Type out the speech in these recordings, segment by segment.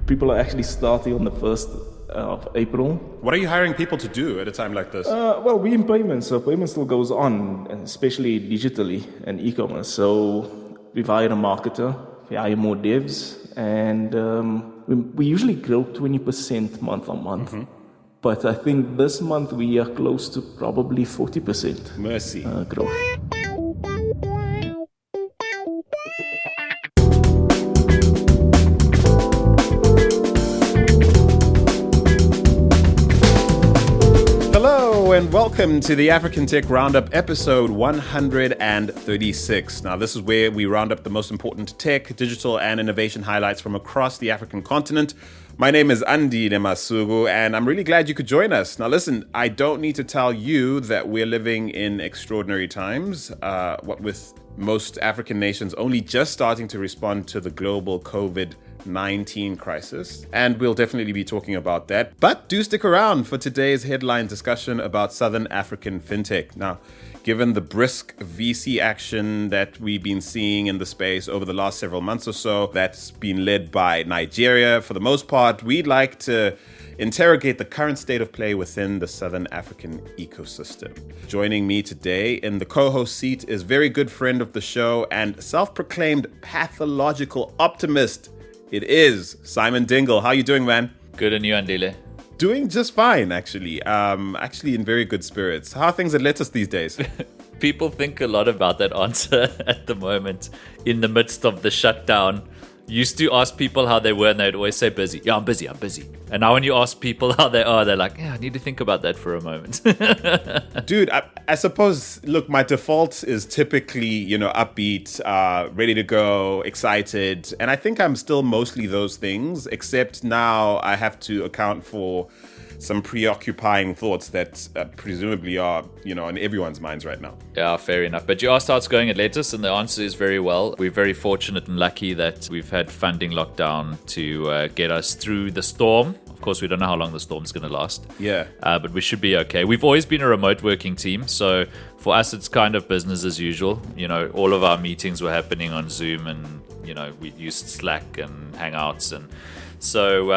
People are actually starting on the 1st of April. What are you hiring people to do at a time like this? Well, we in payments, so payment still goes on, especially digitally and e-commerce. So we've hired a marketer, we hire more devs, and we usually grow 20% month on month. Mm-hmm. But I think this month we are close to probably 40% Mercy. Growth. Hello and welcome to the African Tech Roundup, episode 136. Now, this is where we round up the most important tech, digital, and innovation highlights from across the African continent. My name is Andi Nemasugu, and I'm really glad you could join us. Now, listen, I don't need to tell you that we're living in extraordinary times, what with most African nations only just starting to respond to the global COVID-19 crisis. And we'll definitely be talking about that. But do stick around for today's headline discussion about Southern African fintech. Now, given the brisk VC action that we've been seeing in the space over the last several months or so, that's been led by Nigeria for the most part, we'd like to interrogate the current state of play within the Southern African ecosystem. Joining me today in the co-host seat is very good friend of the show and self-proclaimed pathological optimist. It is Simon Dingle. How you doing, man? Good, and you, Andile? Doing just fine, actually. Actually in very good spirits. How are things at Lettuce these days? People think a lot about that answer at the moment in the midst of the shutdown. Used to ask people how they were and they'd always say busy. Yeah, I'm busy. And now when you ask people how they are, they're like, yeah, I need to think about that for a moment. Dude, I suppose, look, my default is typically, upbeat, ready to go, excited. And I think I'm still mostly those things, except now I have to account for some preoccupying thoughts that presumably are, in everyone's minds right now. Yeah, fair enough. But you asked how it's going at Lettuce, and the answer is very well. We're very fortunate and lucky that we've had funding lockdown to get us through the storm. Of course, we don't know how long the storm's going to last. Yeah. But we should be okay. We've always been a remote working team, so for us, it's kind of business as usual. All of our meetings were happening on Zoom, and, we used Slack and Hangouts, and so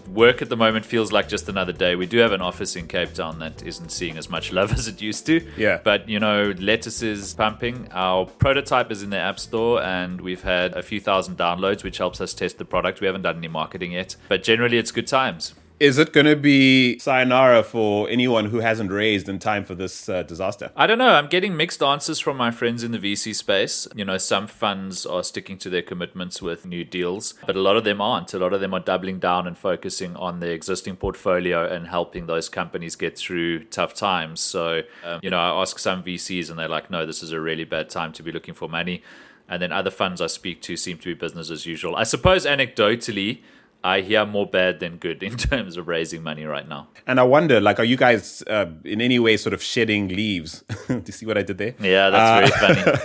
work at the moment feels like just another day. We do have an office in Cape Town that isn't seeing as much love as it used to. Yeah. But, Lettuce is pumping. Our prototype is in the App Store, and we've had a few thousand downloads, which helps us test the product. We haven't done any marketing yet. But generally, it's good times. Is it going to be sayonara for anyone who hasn't raised in time for this disaster? I don't know. I'm getting mixed answers from my friends in the VC space. Some funds are sticking to their commitments with new deals, but a lot of them aren't. A lot of them are doubling down and focusing on their existing portfolio and helping those companies get through tough times. So, I ask some VCs and they're like, no, this is a really bad time to be looking for money. And then other funds I speak to seem to be business as usual. I suppose anecdotally, I hear more bad than good in terms of raising money right now. And I wonder, are you guys in any way sort of shedding leaves? Do you see what I did there? Yeah, that's very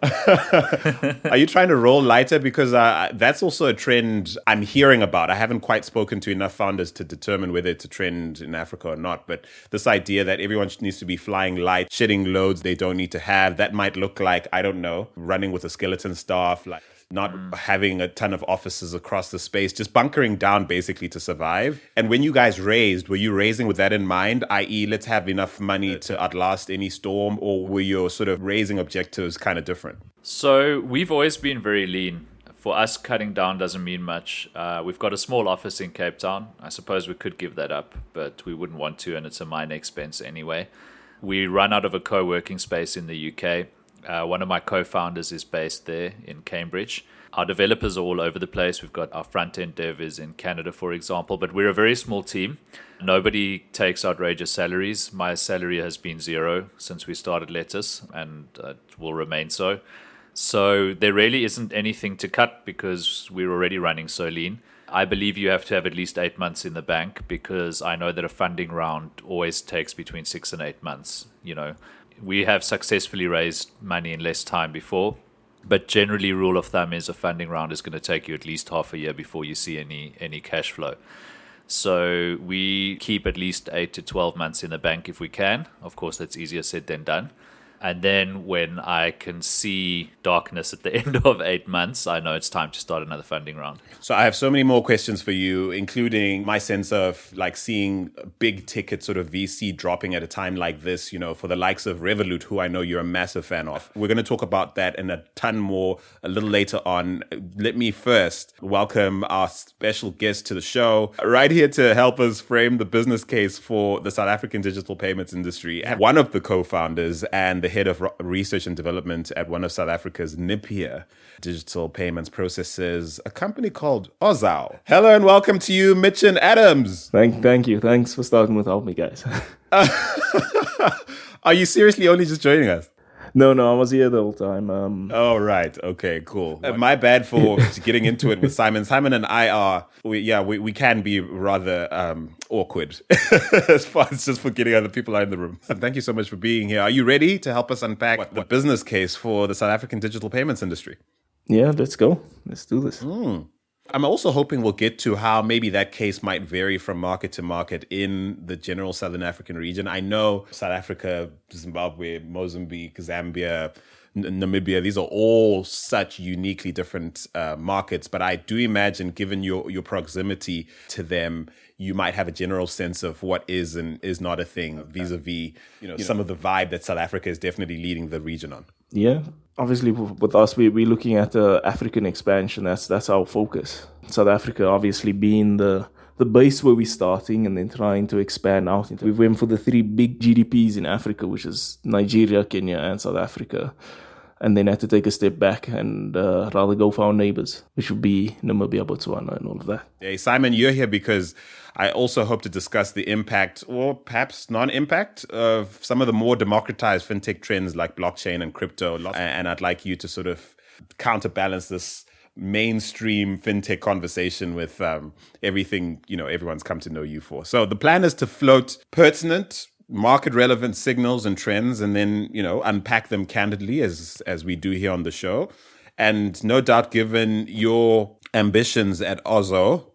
funny. Are you trying to roll lighter? Because that's also a trend I'm hearing about. I haven't quite spoken to enough founders to determine whether it's a trend in Africa or not. But this idea that everyone needs to be flying light, shedding loads they don't need to have, that might look like, I don't know, running with a skeleton staff, not having a ton of offices across the space, just bunkering down basically to survive. And when you guys raised, were you raising with that in mind, i.e. let's have enough money to outlast any storm, or were your sort of raising objectives kind of different? So we've always been very lean. For us, cutting down doesn't mean much. We've got a small office in Cape Town. I suppose we could give that up, but we wouldn't want to, and it's a minor expense anyway. We run out of a co-working space in the UK. One of my co-founders is based there in Cambridge. Our developers are all over the place. We've got our front-end dev is in Canada, for example, but we're a very small team. Nobody takes outrageous salaries. My salary has been zero since we started Lettuce, and it will remain so. So there really isn't anything to cut because we're already running so lean. I believe you have to have at least 8 months in the bank because I know that a funding round always takes between 6 and 8 months. We have successfully raised money in less time before, but generally rule of thumb is a funding round is going to take you at least half a year before you see any cash flow. So we keep at least 8 to 12 months in the bank if we can. Of course, that's easier said than done. And then when I can see darkness at the end of 8 months, I know it's time to start another funding round. So I have so many more questions for you, including my sense of like seeing big ticket sort of VC dropping at a time like this, for the likes of Revolut, who I know you're a massive fan of. We're going to talk about that and a ton more a little later on. Let me first welcome our special guest to the show, right here to help us frame the business case for the South African digital payments industry. One of the co-founders and the head of research and development at one of South Africa's nippier digital payments processes, a company called Ozow. Hello and welcome to you, Mitchan Adams. Thank you. Thanks for starting without me, guys. Are you seriously only just joining us? No, I was here the whole time. Oh, right. Okay, cool. My bad for getting into it with Simon. Simon and I we can be rather awkward as far as just for getting other people out in the room. And thank you so much for being here. Are you ready to help us unpack the business case for the South African digital payments industry? Yeah, let's go. Let's do this. I'm also hoping we'll get to how maybe that case might vary from market to market in the general Southern African region. I know South Africa, Zimbabwe, Mozambique, Zambia, Namibia, these are all such uniquely different markets. But I do imagine, given your proximity to them, you might have a general sense of what is and is not a thing vis-a-vis, some of the vibe that South Africa is definitely leading the region on. Yeah, obviously with us, we're looking at the African expansion. That's our focus. South Africa obviously being the base where we're starting and then trying to expand out. We went for the 3 big GDPs in Africa, which is Nigeria, Kenya, and South Africa. And then had to take a step back and rather go for our neighbors, which would be Namibia, Botswana, and all of that. Hey, Simon, you're here because I also hope to discuss the impact or perhaps non-impact of some of the more democratized fintech trends like blockchain and crypto. And I'd like you to sort of counterbalance this mainstream fintech conversation with everything, everyone's come to know you for. So the plan is to float pertinent, market relevant signals and trends, and then, unpack them candidly as we do here on the show. And no doubt, given your ambitions at Ozow,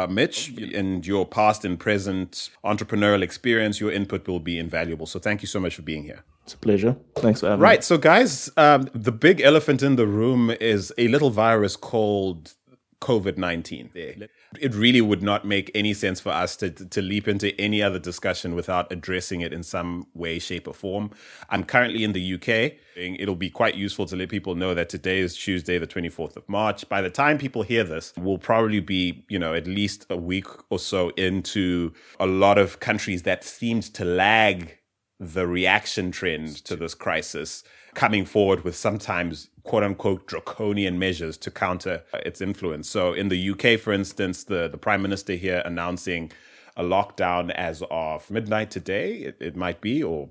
Mitch, and your past and present entrepreneurial experience, your input will be invaluable. So thank you so much for being here. It's a pleasure. Thanks for having me. Right. So guys, the big elephant in the room is a little virus called COVID-19. It really would not make any sense for us to leap into any other discussion without addressing it in some way, shape, or form. I'm currently in the UK. It'll be quite useful to let people know that today is Tuesday, the 24th of March. By the time people hear this, we'll probably be, at least a week or so into a lot of countries that seemed to lag the reaction trend to this crisis, coming forward with sometimes quote unquote draconian measures to counter its influence. So in the UK, for instance, the Prime Minister here announcing a lockdown as of midnight today, it might be, or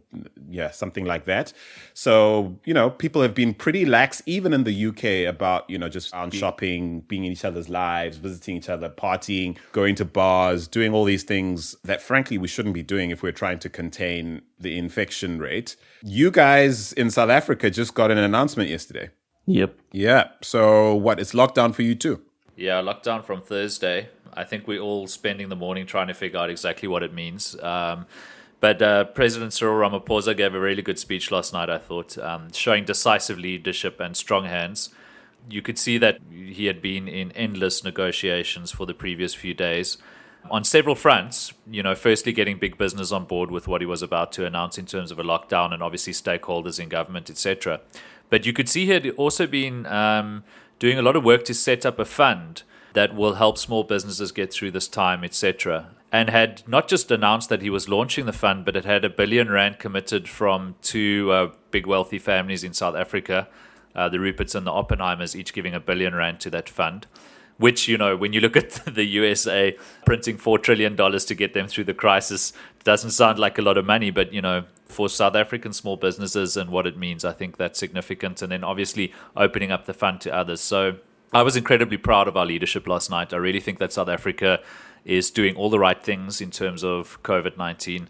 something like that. So, people have been pretty lax, even in the UK, about, just shopping, being in each other's lives, visiting each other, partying, going to bars, doing all these things that, frankly, we shouldn't be doing if we're trying to contain the infection rate. You guys in South Africa just got an announcement yesterday. Yep. Yeah. So what, it's lockdown for you too? Yeah, lockdown from Thursday. I think we're all spending the morning trying to figure out exactly what it means. But President Cyril Ramaphosa gave a really good speech last night, I thought, showing decisive leadership and strong hands. You could see that he had been in endless negotiations for the previous few days on several fronts. Firstly, getting big business on board with what he was about to announce in terms of a lockdown and obviously stakeholders in government, etc. But you could see he had also been doing a lot of work to set up a fund that will help small businesses get through this time, etc. And had not just announced that he was launching the fund, but it had R1 billion committed from 2 big wealthy families in South Africa, the Ruperts and the Oppenheimers, each giving R1 billion to that fund. Which, when you look at the USA printing $4 trillion to get them through the crisis, doesn't sound like a lot of money. But, for South African small businesses and what it means, I think that's significant. And then obviously opening up the fund to others. So I was incredibly proud of our leadership last night. I really think that South Africa is doing all the right things in terms of COVID-19.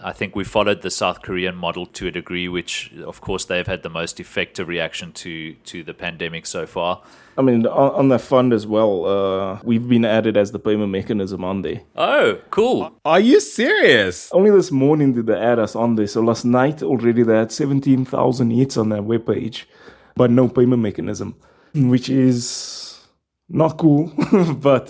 I think we followed the South Korean model to a degree, which, of course, they've had the most effective reaction to the pandemic so far. I mean, on that fund as well, we've been added as the payment mechanism on there. Oh, cool. Are you serious? Only this morning did they add us on there. So last night already they had 17,000 hits on their webpage, but no payment mechanism, which is not cool, but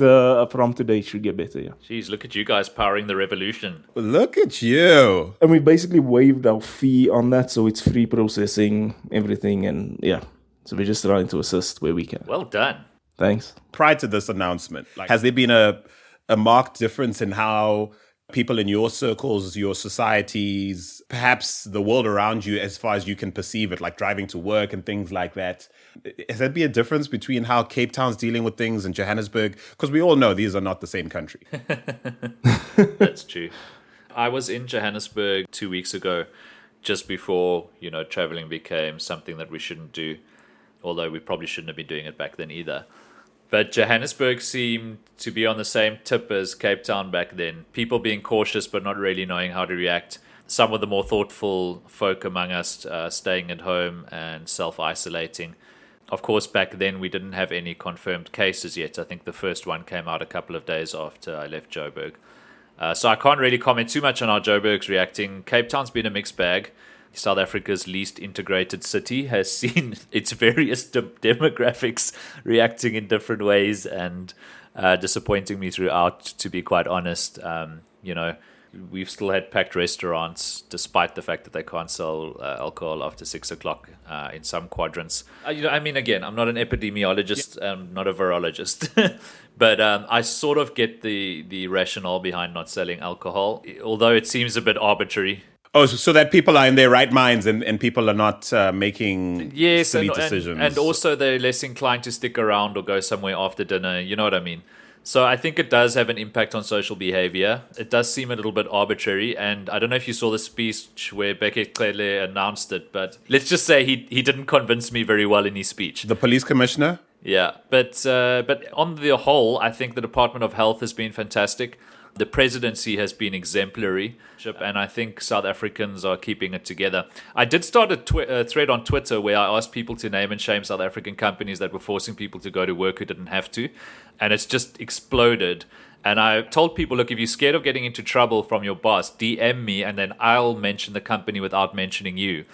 from today it should get better, yeah. Jeez, look at you guys powering the revolution. Look at you. And we basically waived our fee on that, so it's free processing, everything, and yeah. So we're just trying to assist where we can. Well done. Thanks. Prior to this announcement, has there been a marked difference in how people in your circles, your societies, perhaps the world around you, as far as you can perceive it, like driving to work and things like that? Has there been a difference between how Cape Town's dealing with things and Johannesburg? Because we all know these are not the same country. That's true. I was in Johannesburg 2 weeks ago, just before, traveling became something that we shouldn't do, although we probably shouldn't have been doing it back then either. But Johannesburg seemed to be on the same tip as Cape Town back then. People being cautious but not really knowing how to react. Some of the more thoughtful folk among us staying at home and self-isolating. Of course, back then we didn't have any confirmed cases yet. I think the first one came out a couple of days after I left Joburg. So I can't really comment too much on how Joburg's reacting. Cape Town's been a mixed bag. South Africa's least integrated city has seen its various demographics reacting in different ways and disappointing me throughout, to be quite honest. We've still had packed restaurants despite the fact that they can't sell alcohol after 6 o'clock in some quadrants. Again, I'm not an epidemiologist, I'm not a virologist, but I sort of get the rationale behind not selling alcohol, although it seems a bit arbitrary. Oh, so that people are in their right minds and people are not making silly decisions. And also they're less inclined to stick around or go somewhere after dinner. You know what I mean? So I think it does have an impact on social behavior. It does seem a little bit arbitrary. And I don't know if you saw the speech where Beckett Clearly announced it, but let's just say he didn't convince me very well in his speech. The police commissioner? Yeah, but on the whole, I think the Department of Health has been fantastic. The presidency has been exemplary, and I think South Africans are keeping it together. I did start a thread on Twitter where I asked people to name and shame South African companies that were forcing people to go to work who didn't have to, and it's just exploded. And I told people, look, if you're scared of getting into trouble from your boss, DM me, and then I'll mention the company without mentioning you.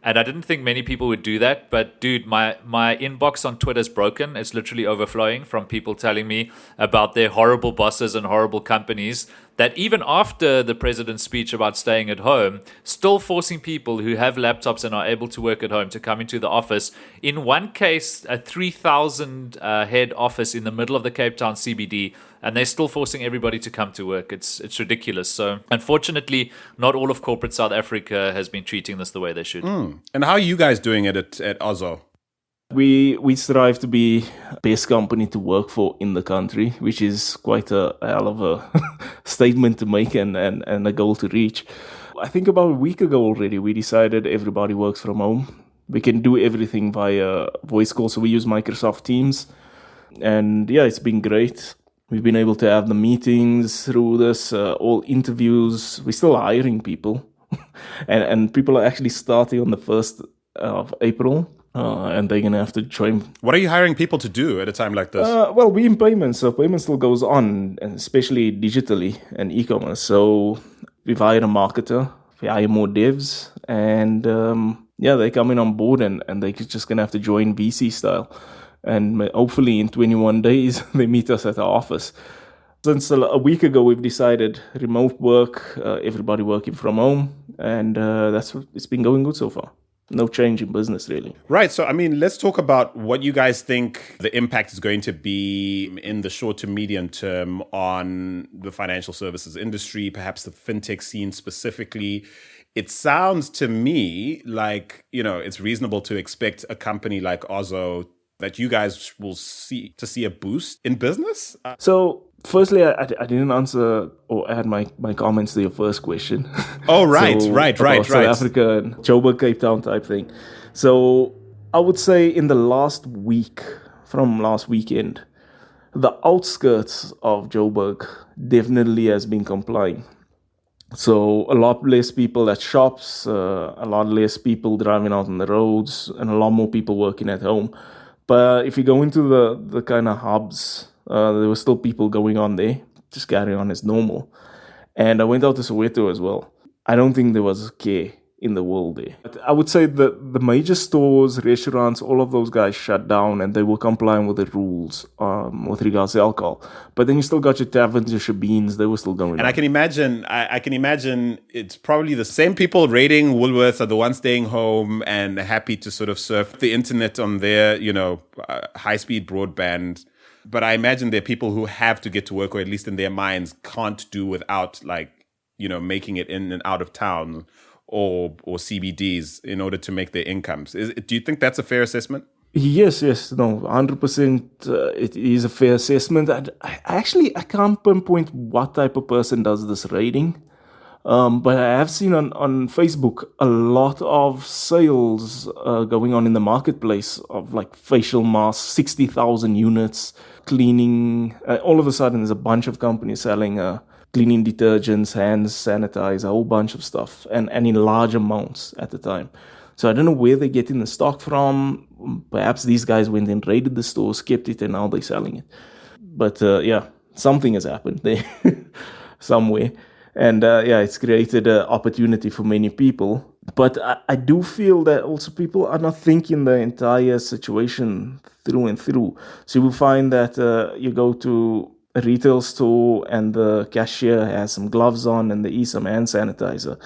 And I didn't think many people would do that. But, dude, my inbox on Twitter is broken. It's literally overflowing from people telling me about their horrible bosses and horrible companies that even after the president's speech about staying at home, still forcing people who have laptops and are able to work at home to come into the office. In one case, a 3,000 head office in the middle of the Cape Town CBD, and they're still forcing everybody to come to work. It's ridiculous. So unfortunately, not all of corporate South Africa has been treating this the way they should. And how are you guys doing it at Ozow? We strive to be the best company to work for in the country, which is quite a hell of a statement to make and a goal to reach. I think about a week ago already, we decided everybody works from home. We can do everything via voice call, so we use Microsoft Teams. And yeah, it's been great. We've been able to have the meetings through this, all interviews. We're still hiring people. and people are actually starting on the 1st of April. And they're going to have to join. What are you hiring people to do at a time like this? Well, we're in payments, so payment still goes on, especially digitally and e-commerce. So we've hired a marketer, we hire more devs, and they're coming on board and they're just going to have to join VC style. And hopefully in 21 days, they meet us at our office. Since a week ago, we've decided remote work, everybody working from home, and it's been going good so far. No change in business, really. Right. So, let's talk about what you guys think the impact is going to be in the short to medium term on the financial services industry, perhaps the fintech scene specifically. It sounds to me like, it's reasonable to expect a company like Ozow that you guys will see a boost in business. So, firstly, I didn't answer or add my comments to your first question. Oh, right. South Africa and Joburg, Cape Town type thing. So I would say in the last week, from last weekend, the outskirts of Joburg definitely has been complying. So a lot less people at shops, a lot less people driving out on the roads, and a lot more people working at home. But if you go into the kind of hubs, there were still people going on there, just carrying on as normal. And I went out to Soweto as well. I don't think there was care in the world there. But I would say that the major stores, restaurants, all of those guys shut down and they were complying with the rules with regards to alcohol. But then you still got your taverns, your shebeens, they were still going on. And I can imagine it's probably the same people raiding Woolworths are the ones staying home and happy to sort of surf the internet on their, high-speed broadband. But I imagine there are people who have to get to work, or at least in their minds can't do without, making it in and out of town or CBDs in order to make their incomes. Do you think that's a fair assessment? Yes, no, 100%. It is a fair assessment. I can't pinpoint what type of person does this raiding. But I have seen on Facebook a lot of sales going on in the marketplace of like facial masks, 60,000 units, cleaning. All of a sudden, there's a bunch of companies selling cleaning detergents, hand sanitizer, a whole bunch of stuff, and in large amounts at the time. So I don't know where they're getting the stock from. Perhaps these guys went and raided the stores, kept it, and now they're selling it. But something has happened there somewhere. And it's created an opportunity for many people. But I do feel that also people are not thinking the entire situation through and through. So you will find that you go to a retail store and the cashier has some gloves on and they use some hand sanitizer.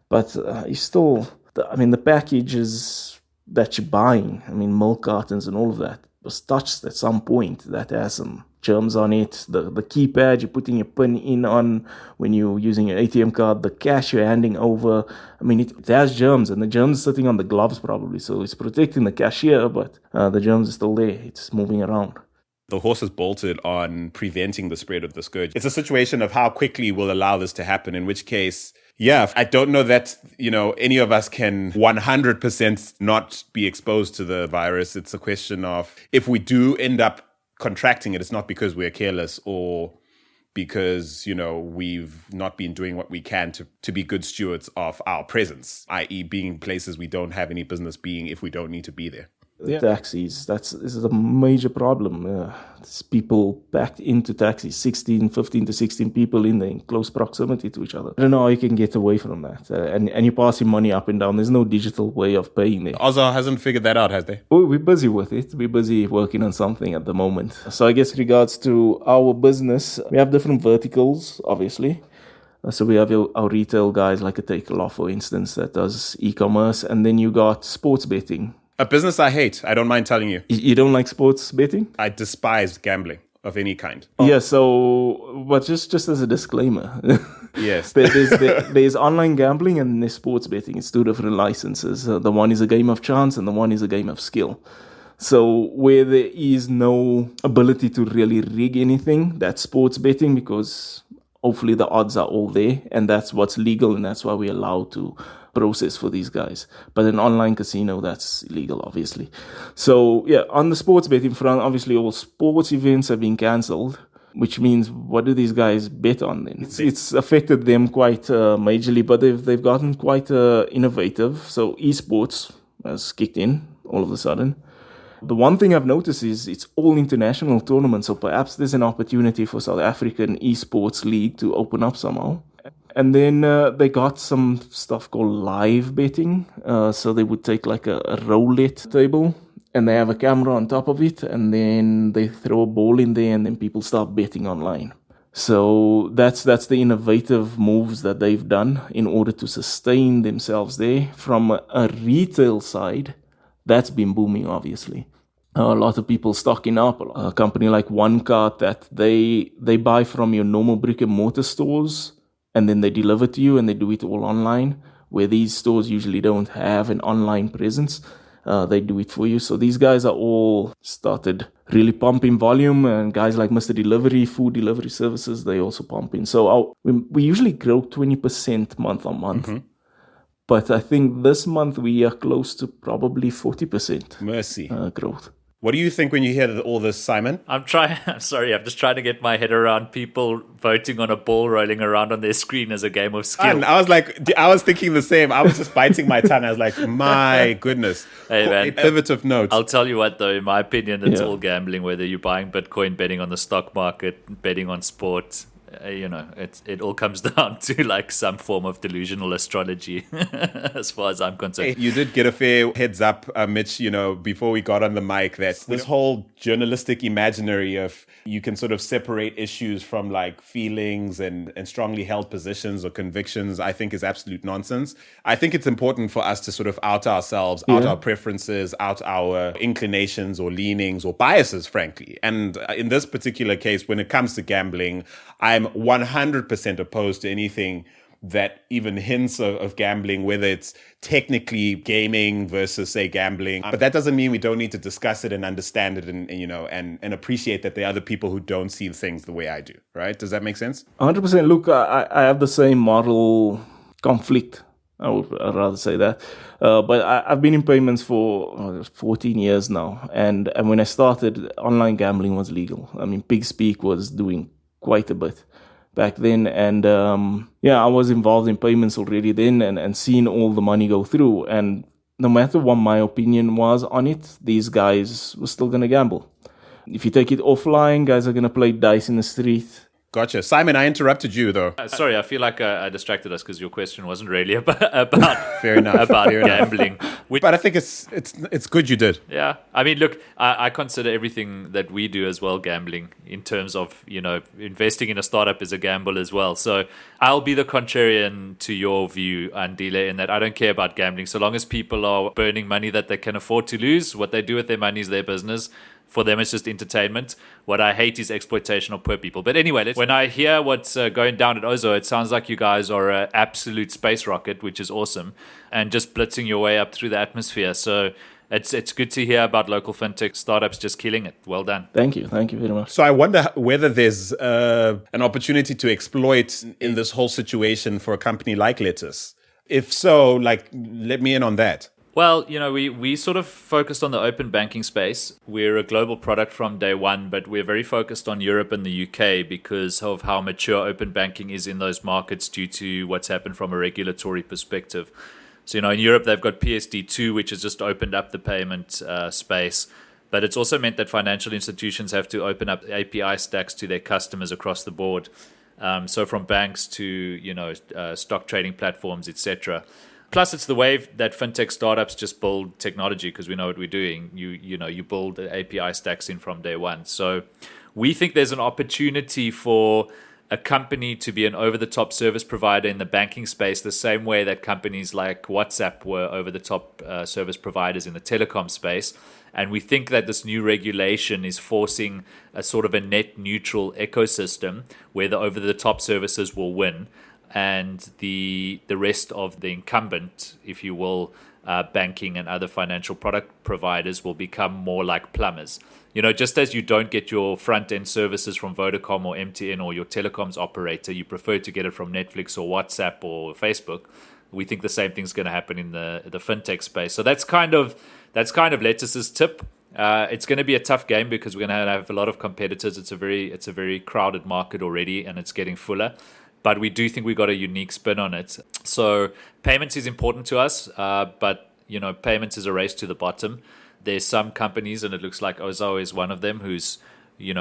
But you still, the packages that you're buying, milk cartons and all of that, was touched at some point that has some germs on it. The keypad you're putting your PIN in on when you're using your ATM card, the cash you're handing over, it has germs, and the germs are sitting on the gloves probably, so it's protecting the cashier, but the germs are still there. It's moving around. The horse has bolted on preventing the spread of the scourge. It's a situation of how quickly we'll allow this to happen, in which case, I don't know that, any of us can 100% not be exposed to the virus. It's a question of if we do end up contracting it, it's not because we're careless or because, we've not been doing what we can to be good stewards of our presence, i.e. being in places we don't have any business being if we don't need to be there. Taxis, this is a major problem. There's people packed into taxis, 15 to 16 people in close proximity to each other. I don't know how you can get away from that. And you're passing money up and down. There's no digital way of paying there. Ozow hasn't figured that out, has they? Oh, we're busy with it. We're busy working on something at the moment. So I guess regards to our business, we have different verticals, obviously. So we have our retail guys like a Takeoff, for instance, that does e-commerce. And then you got sports betting. A business I hate, I don't mind telling you. You don't like sports betting? I despise gambling of any kind. Yeah, so, but just as a disclaimer. Yes. There's online gambling and there's sports betting. It's two different licenses. The one is a game of chance and the one is a game of skill. So where there is no ability to really rig anything, that's sports betting, because hopefully the odds are all there and that's what's legal and that's why we're allowed to process for these guys. But an online casino, that's illegal, obviously. So on the sports betting front, obviously all sports events have been cancelled, which means what do these guys bet on then? It's affected them quite majorly, but they've gotten quite innovative. So esports has kicked in all of a sudden. The one thing I've noticed is it's all international tournaments, so perhaps there's an opportunity for South African esports league to open up somehow. And then they got some stuff called live betting. So they would take like a roulette table and they have a camera on top of it and then they throw a ball in there and then people start betting online. So that's the innovative moves that they've done in order to sustain themselves there. From a retail side, that's been booming, obviously. A lot of people stocking up. A company like OneCart that they buy from your normal brick and mortar stores and then they deliver to you and they do it all online, where these stores usually don't have an online presence. They do it for you. So these guys are all started really pumping volume, and guys like Mr. Delivery, food delivery services, they also pump in. So we usually grow 20% month on month. Mm-hmm. But I think this month we are close to probably 40% Mercy. Growth. What do you think when you hear all this, Simon? I'm just trying to get my head around people voting on a ball rolling around on their screen as a game of skill. And I was thinking the same. I was just biting my tongue. I was like, my goodness. Hey, man, a pivot of note. I'll tell you what, though, in my opinion, it's all gambling, whether you're buying Bitcoin, betting on the stock market, betting on sport. It all comes down to like some form of delusional astrology as far as I'm concerned. You did get a fair heads up, Mitch, before we got on the mic, that this whole journalistic imaginary of you can sort of separate issues from like feelings and strongly held positions or convictions, I think is absolute nonsense. I think it's important for us to sort of out ourselves, out our preferences, out our inclinations or leanings or biases, frankly. And in this particular case, when it comes to gambling, I'm 100% opposed to anything that even hints of gambling, whether it's technically gaming versus, say, gambling. But that doesn't mean we don't need to discuss it and understand it and appreciate that there are other people who don't see things the way I do, right? Does that make sense? 100%. Look, I have the same moral conflict. I'd rather say that. But I've been in payments for 14 years now. And when I started, online gambling was legal. I mean, Pig Speak was doing quite a bit back then. And I was involved in payments already then and seeing all the money go through. And no matter what my opinion was on it, these guys were still going to gamble. If you take it offline, guys are going to play dice in the street. Gotcha. Simon, I interrupted you, though. Sorry, I feel like I distracted us because your question wasn't really about Fair enough. Fair gambling. But I think it's good you did. Yeah. I mean, look, I consider everything that we do as well gambling in terms of, investing in a startup is a gamble as well. So I'll be the contrarian to your view, Andile, in that I don't care about gambling. So long as people are burning money that they can afford to lose, what they do with their money is their business. For them, it's just entertainment. What I hate is exploitation of poor people. But anyway, when I hear what's going down at Ozow, it sounds like you guys are an absolute space rocket, which is awesome, and just blitzing your way up through the atmosphere. So it's good to hear about local fintech startups just killing it. Well done. Thank you very much. So I wonder whether there's an opportunity to exploit in this whole situation for a company like Lettuce. If so, let me in on that. Well, we sort of focused on the open banking space. We're a global product from day one, but we're very focused on Europe and the UK because of how mature open banking is in those markets due to what's happened from a regulatory perspective. So, in Europe, they've got PSD2, which has just opened up the payment space. But it's also meant that financial institutions have to open up API stacks to their customers across the board. So from banks to, stock trading platforms, etc. Plus, it's the way that fintech startups just build technology because we know what we're doing. You build the API stacks in from day one. So we think there's an opportunity for a company to be an over-the-top service provider in the banking space the same way that companies like WhatsApp were over-the-top service providers in the telecom space. And we think that this new regulation is forcing a sort of a net neutral ecosystem where the over-the-top services will win. And the rest of the incumbent, if you will, banking and other financial product providers will become more like plumbers. Just as you don't get your front-end services from Vodacom or MTN or your telecoms operator, you prefer to get it from Netflix or WhatsApp or Facebook. We think the same thing's going to happen in the fintech space. So that's kind of Lettuce's tip. It's going to be a tough game because we're going to have a lot of competitors. It's a very crowded market already, and it's getting fuller. But we do think we got a unique spin on it. So payments is important to us, but payments is a race to the bottom. There's some companies, and it looks like Ozow is one of them, who's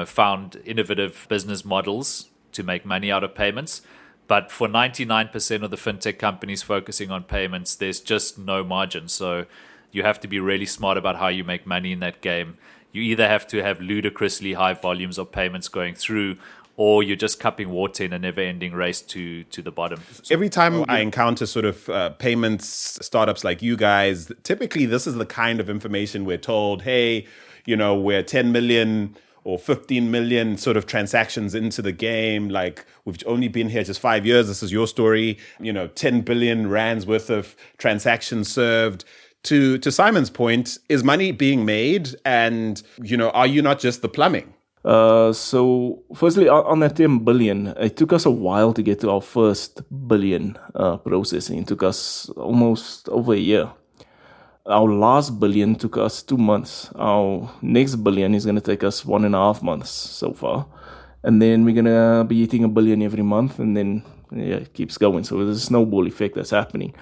found innovative business models to make money out of payments. But for 99% of the fintech companies focusing on payments, there's just no margin. So you have to be really smart about how you make money in that game. You either have to have ludicrously high volumes of payments going through, or you're just cupping water in a never-ending race to the bottom. Every time I encounter sort of payments startups like you guys, typically this is the kind of information we're told, hey, we're 10 million or 15 million sort of transactions into the game. Like, we've only been here just 5 years. This is your story. 10 billion rands worth of transactions served. To Simon's point, is money being made? And, are you not just the plumbing? So firstly, on that 10 billion, it took us a while to get to our first billion processing. It took us almost over a year. Our last billion took us 2 months. Our next billion is going to take us 1.5 months so far. And then we're going to be hitting 1 billion every month, and then it keeps going. So there's a snowball effect that's happening.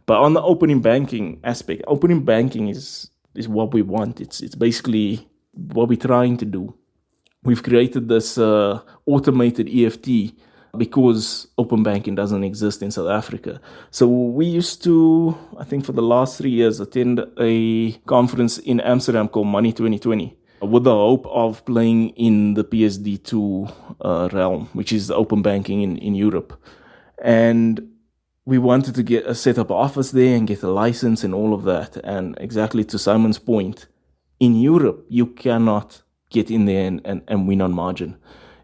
But on the opening banking aspect, opening banking is what we want. It's basically what we're trying to do. We've created this automated EFT because open banking doesn't exist in South Africa. So we used to, I think for the last 3 years, attend a conference in Amsterdam called Money 2020 with the hope of playing in the PSD2 realm, which is open banking in Europe. And we wanted to set up an office there and get a license and all of that. And exactly to Simon's point, in Europe, you cannot get in there and win on margin.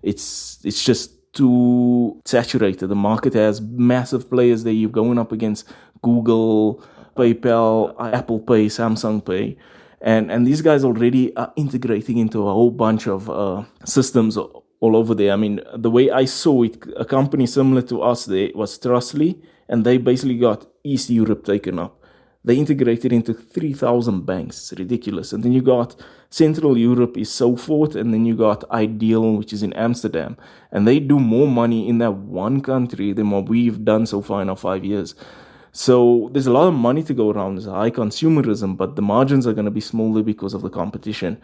It's just too saturated. The market has massive players there. You're going up against Google, PayPal, Apple Pay, Samsung Pay. And these guys already are integrating into a whole bunch of systems all over there. I mean, the way I saw it, a company similar to us there was Trustly, and they basically got East Europe taken up. They integrated into 3,000 banks. It's ridiculous. And then you got Central Europe is so forth, and then you got Ideal, which is in Amsterdam. And they do more money in that one country than what we've done so far in our 5 years. So there's a lot of money to go around. There's high consumerism, but the margins are going to be smaller because of the competition.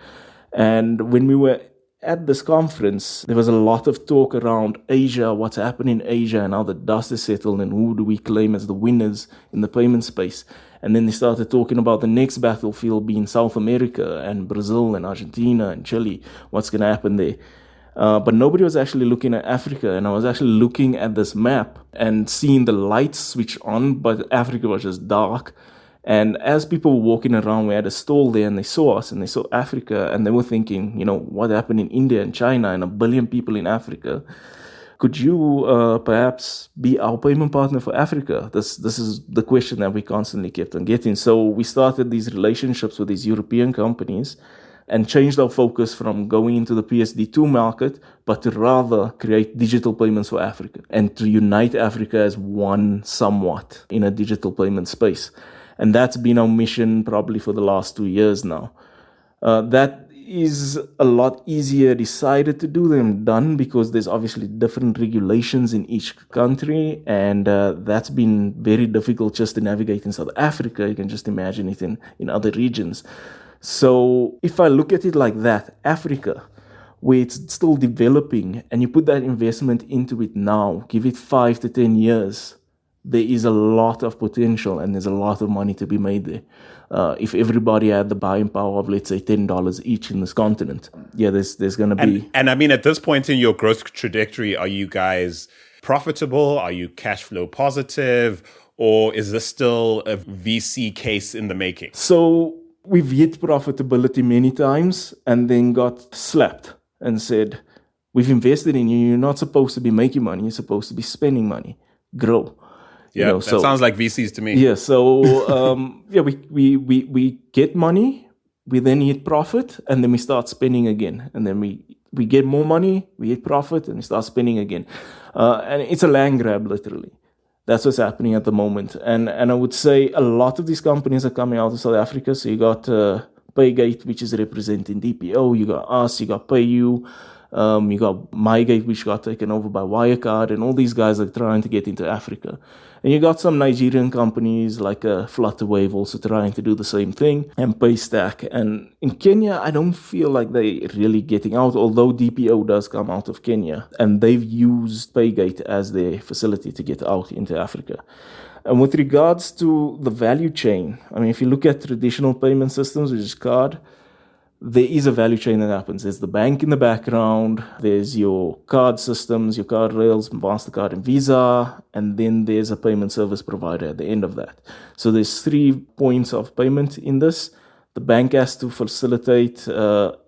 And when we were at this conference, there was a lot of talk around Asia, what's happening in Asia, and how the dust is settled, and who do we claim as the winners in the payment space. And then they started talking about the next battlefield being South America and Brazil and Argentina and Chile, what's going to happen there. But nobody was actually looking at Africa, and I was actually looking at this map and seeing the lights switch on, but Africa was just dark. And as people were walking around, we had a stall there, and they saw us, and they saw Africa, and they were thinking, what happened in India and China and 1 billion people in Africa? Could you perhaps be our payment partner for Africa? This is the question that we constantly kept on getting. So we started these relationships with these European companies and changed our focus from going into the PSD2 market, but to rather create digital payments for Africa and to unite Africa as one somewhat in a digital payment space. And that's been our mission probably for the last 2 years now. That is a lot easier decided to do than done, because there's obviously different regulations in each country, and that's been very difficult just to navigate in South Africa. You can just imagine it in other regions. So if I look at it like that, Africa, where it's still developing, and you put that investment into it now, give it 5 to 10 years, there is a lot of potential and there's a lot of money to be made there. If everybody had the buying power of, let's say, $10 each in this continent, there's going to be... And I mean, at this point in your growth trajectory, are you guys profitable? Are you cash flow positive? Or is this still a VC case in the making? So we've hit profitability many times and then got slapped and said, we've invested in you. You're not supposed to be making money. You're supposed to be spending money. Grow. Yeah, that sounds like VCs to me. Yeah, so we get money, we then hit profit, and then we start spending again. And then we get more money, we hit profit, and we start spending again. And it's a land grab, literally. That's what's happening at the moment. And I would say a lot of these companies are coming out of South Africa. So you got Paygate, which is representing DPO. You got us, you got PayU. You got MyGate, which got taken over by Wirecard, and all these guys are trying to get into Africa. And you got some Nigerian companies like Flutterwave also trying to do the same thing, and Paystack. And in Kenya, I don't feel like they're really getting out, although DPO does come out of Kenya, and they've used Paygate as their facility to get out into Africa. And with regards to the value chain, I mean, if you look at traditional payment systems, which is card, there is a value chain that happens. There's the bank in the background, there's your card systems, your card rails, MasterCard and Visa, and then there's a payment service provider at the end of that. So there's 3 points of payment in this. The bank has to facilitate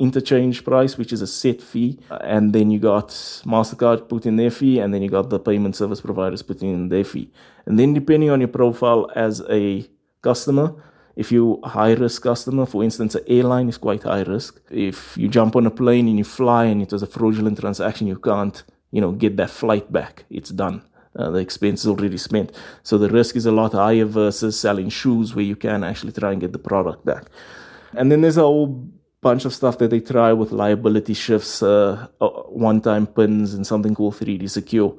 interchange price, which is a set fee, and then you got MasterCard put in their fee, and then you got the payment service providers putting in their fee. And then depending on your profile as a customer, if you're a high-risk customer, for instance, an airline is quite high risk. If you jump on a plane and you fly and it was a fraudulent transaction, you can't, get that flight back. It's done. The expense is already spent. So the risk is a lot higher versus selling shoes where you can actually try and get the product back. And then there's a whole bunch of stuff that they try with liability shifts, one-time pins, and something called 3D Secure.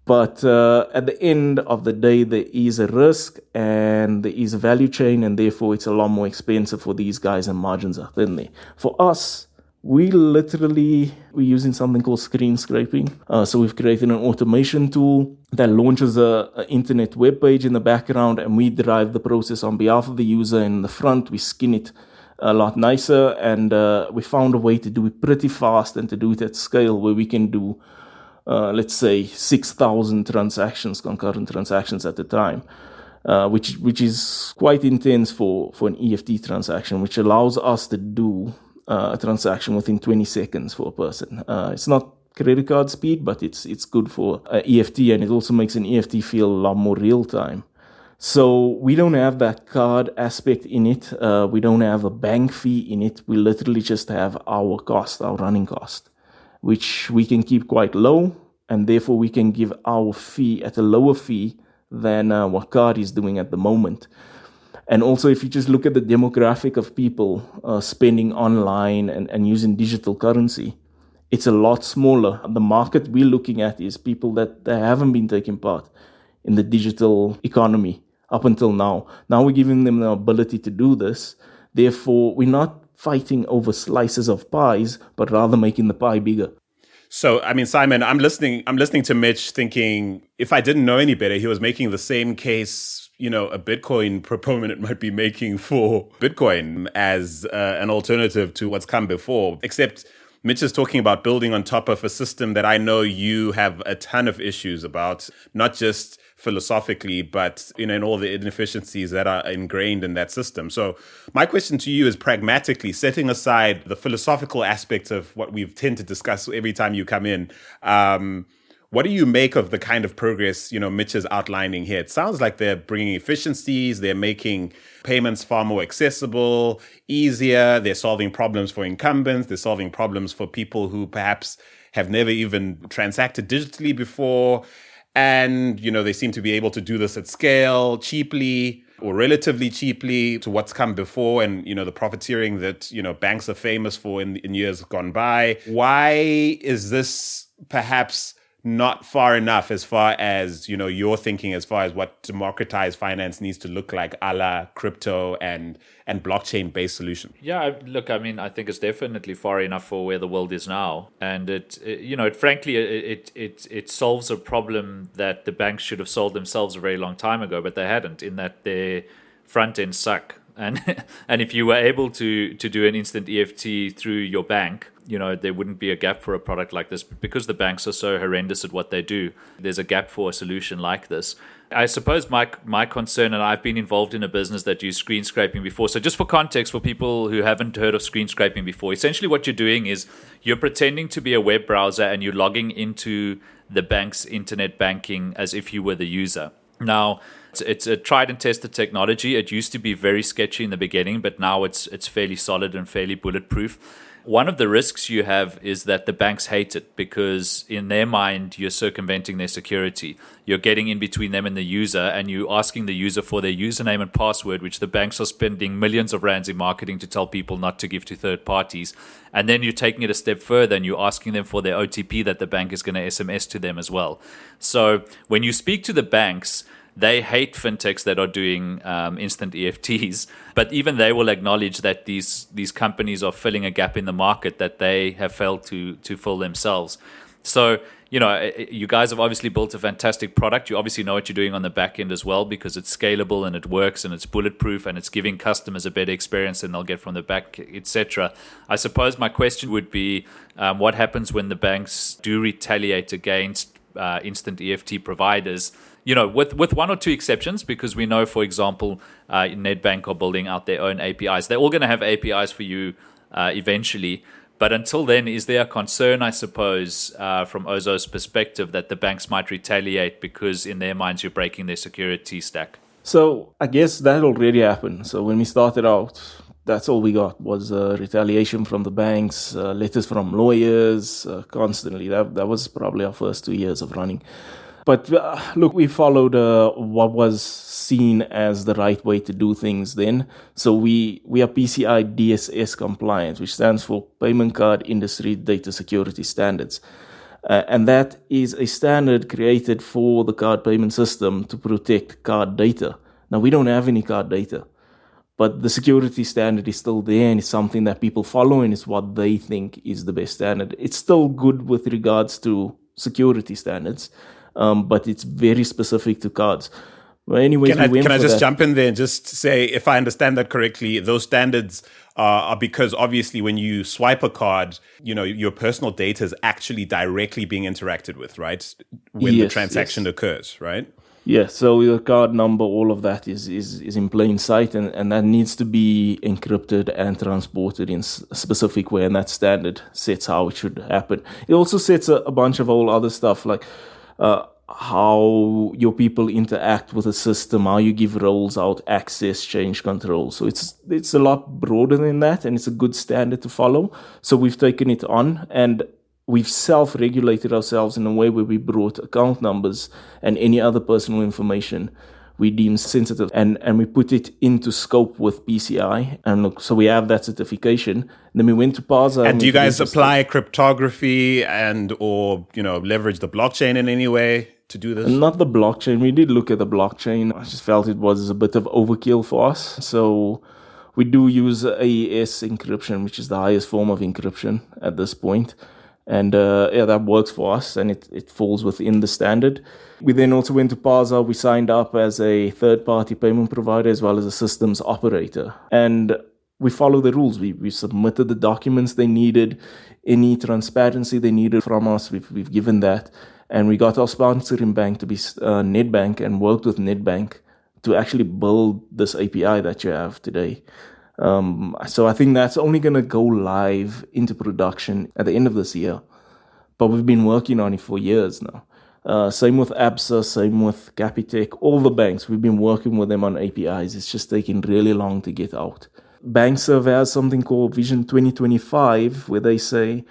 But at the end of the day, there is a risk and there is a value chain, and therefore it's a lot more expensive for these guys and margins are thin there. For us, we're using something called screen scraping. So we've created an automation tool that launches an internet web page in the background, and we drive the process on behalf of the user. In the front, we skin it a lot nicer, and we found a way to do it pretty fast and to do it at scale where we can do let's say 6,000 concurrent transactions at a time, which is quite intense for an EFT transaction, which allows us to do a transaction within 20 seconds for a person. It's not credit card speed, but it's good for EFT, and it also makes an EFT feel a lot more real time. So we don't have that card aspect in it. We don't have a bank fee in it. We literally just have our running cost, which we can keep quite low, and therefore we can give our fee at a lower fee than what card is doing at the moment. And also, if you just look at the demographic of people spending online and using digital currency, it's a lot smaller. The market we're looking at is people that haven't been taking part in the digital economy up until now. Now we're giving them the ability to do this. Therefore, we're not fighting over slices of pies, but rather making the pie bigger. So, I mean, Simon, I'm listening to Mitch thinking, if I didn't know any better, he was making the same case, a Bitcoin proponent might be making for Bitcoin as an alternative to what's come before. Except Mitch is talking about building on top of a system that I know you have a ton of issues about, not just philosophically, but in all the inefficiencies that are ingrained in that system. So my question to you is pragmatically, setting aside the philosophical aspects of what we tend to discuss every time you come in, what do you make of the kind of progress, Mitch is outlining here? It sounds like they're bringing efficiencies, they're making payments far more accessible, easier, they're solving problems for incumbents, they're solving problems for people who perhaps have never even transacted digitally before. And, they seem to be able to do this at scale, cheaply or relatively cheaply to what's come before and, the profiteering that, banks are famous for in years gone by. Why is this perhaps not far enough as far as, you're thinking as far as what democratized finance needs to look like, a la crypto and blockchain-based solution? Yeah, look, I think it's definitely far enough for where the world is now. And it solves a problem that the banks should have solved themselves a very long time ago, but they hadn't, in that their front ends suck. And if you were able to do an instant EFT through your bank, there wouldn't be a gap for a product like this. But because the banks are so horrendous at what they do, there's a gap for a solution like this. I suppose my concern, and I've been involved in a business that used screen scraping before. So just for context, for people who haven't heard of screen scraping before, essentially what you're doing is you're pretending to be a web browser and you're logging into the bank's internet banking as if you were the user. Now, it's a tried and tested technology. It used to be very sketchy in the beginning, but now it's fairly solid and fairly bulletproof. One of the risks you have is that the banks hate it because in their mind, you're circumventing their security. You're getting in between them and the user, and you're asking the user for their username and password, which the banks are spending millions of rands in marketing to tell people not to give to third parties. And then you're taking it a step further and you're asking them for their OTP that the bank is going to SMS to them as well. So when you speak to the banks, they hate fintechs that are doing instant EFTs, but even they will acknowledge that these companies are filling a gap in the market that they have failed to fill themselves. So, you guys have obviously built a fantastic product. You obviously know what you're doing on the back end as well because it's scalable and it works and it's bulletproof and it's giving customers a better experience than they'll get from the back, etc. I suppose my question would be, what happens when the banks do retaliate against instant EFT providers? With one or two exceptions, because we know, for example, Nedbank are building out their own APIs. They're all going to have APIs for you eventually. But until then, is there a concern, I suppose, from Ozow's perspective, that the banks might retaliate because in their minds you're breaking their security stack? So I guess that already happened. So when we started out, that's all we got was retaliation from the banks, letters from lawyers constantly. That was probably our first 2 years of running. But look, we followed what was seen as the right way to do things then. So we are PCI DSS compliant, which stands for Payment Card Industry Data Security Standards. And that is a standard created for the card payment system to protect card data. Now, we don't have any card data, but the security standard is still there, and it's something that people follow, and it's what they think is the best standard. It's still good with regards to security standards, but it's very specific to cards. Well, anyways, can I just jump in there and just say, if I understand that correctly, those standards are because obviously when you swipe a card, your personal data is actually directly being interacted with, right? When the transaction occurs, right? Yeah, so your card number, all of that is in plain sight, and that needs to be encrypted and transported in a specific way, and that standard sets how it should happen. It also sets a bunch of all other stuff, like how your people interact with the system, how you give roles out, access, change control. So it's a lot broader than that, and it's a good standard to follow. So we've taken it on, and we've self-regulated ourselves in a way where we brought account numbers and any other personal information we deem sensitive, and we put it into scope with PCI. And look, so we have that certification. And then we went to PASA. And do you guys apply cryptography or leverage the blockchain in any way to do this? Not the blockchain. We did look at the blockchain. I just felt it was a bit of overkill for us. So we do use AES encryption, which is the highest form of encryption at this point. And that works for us, and it falls within the standard. We then also went to PASA. We signed up as a third-party payment provider as well as a systems operator. And we follow the rules. We submitted the documents they needed, any transparency they needed from us. We've given that. And we got our sponsoring bank to be Nedbank, and worked with Nedbank to actually build this API that you have today. So I think that's only going to go live into production at the end of this year. But we've been working on it for years now. Same with ABSA, same with Capitec, all the banks. We've been working with them on APIs. It's just taking really long to get out. BankServe has something called Vision 2025, where they say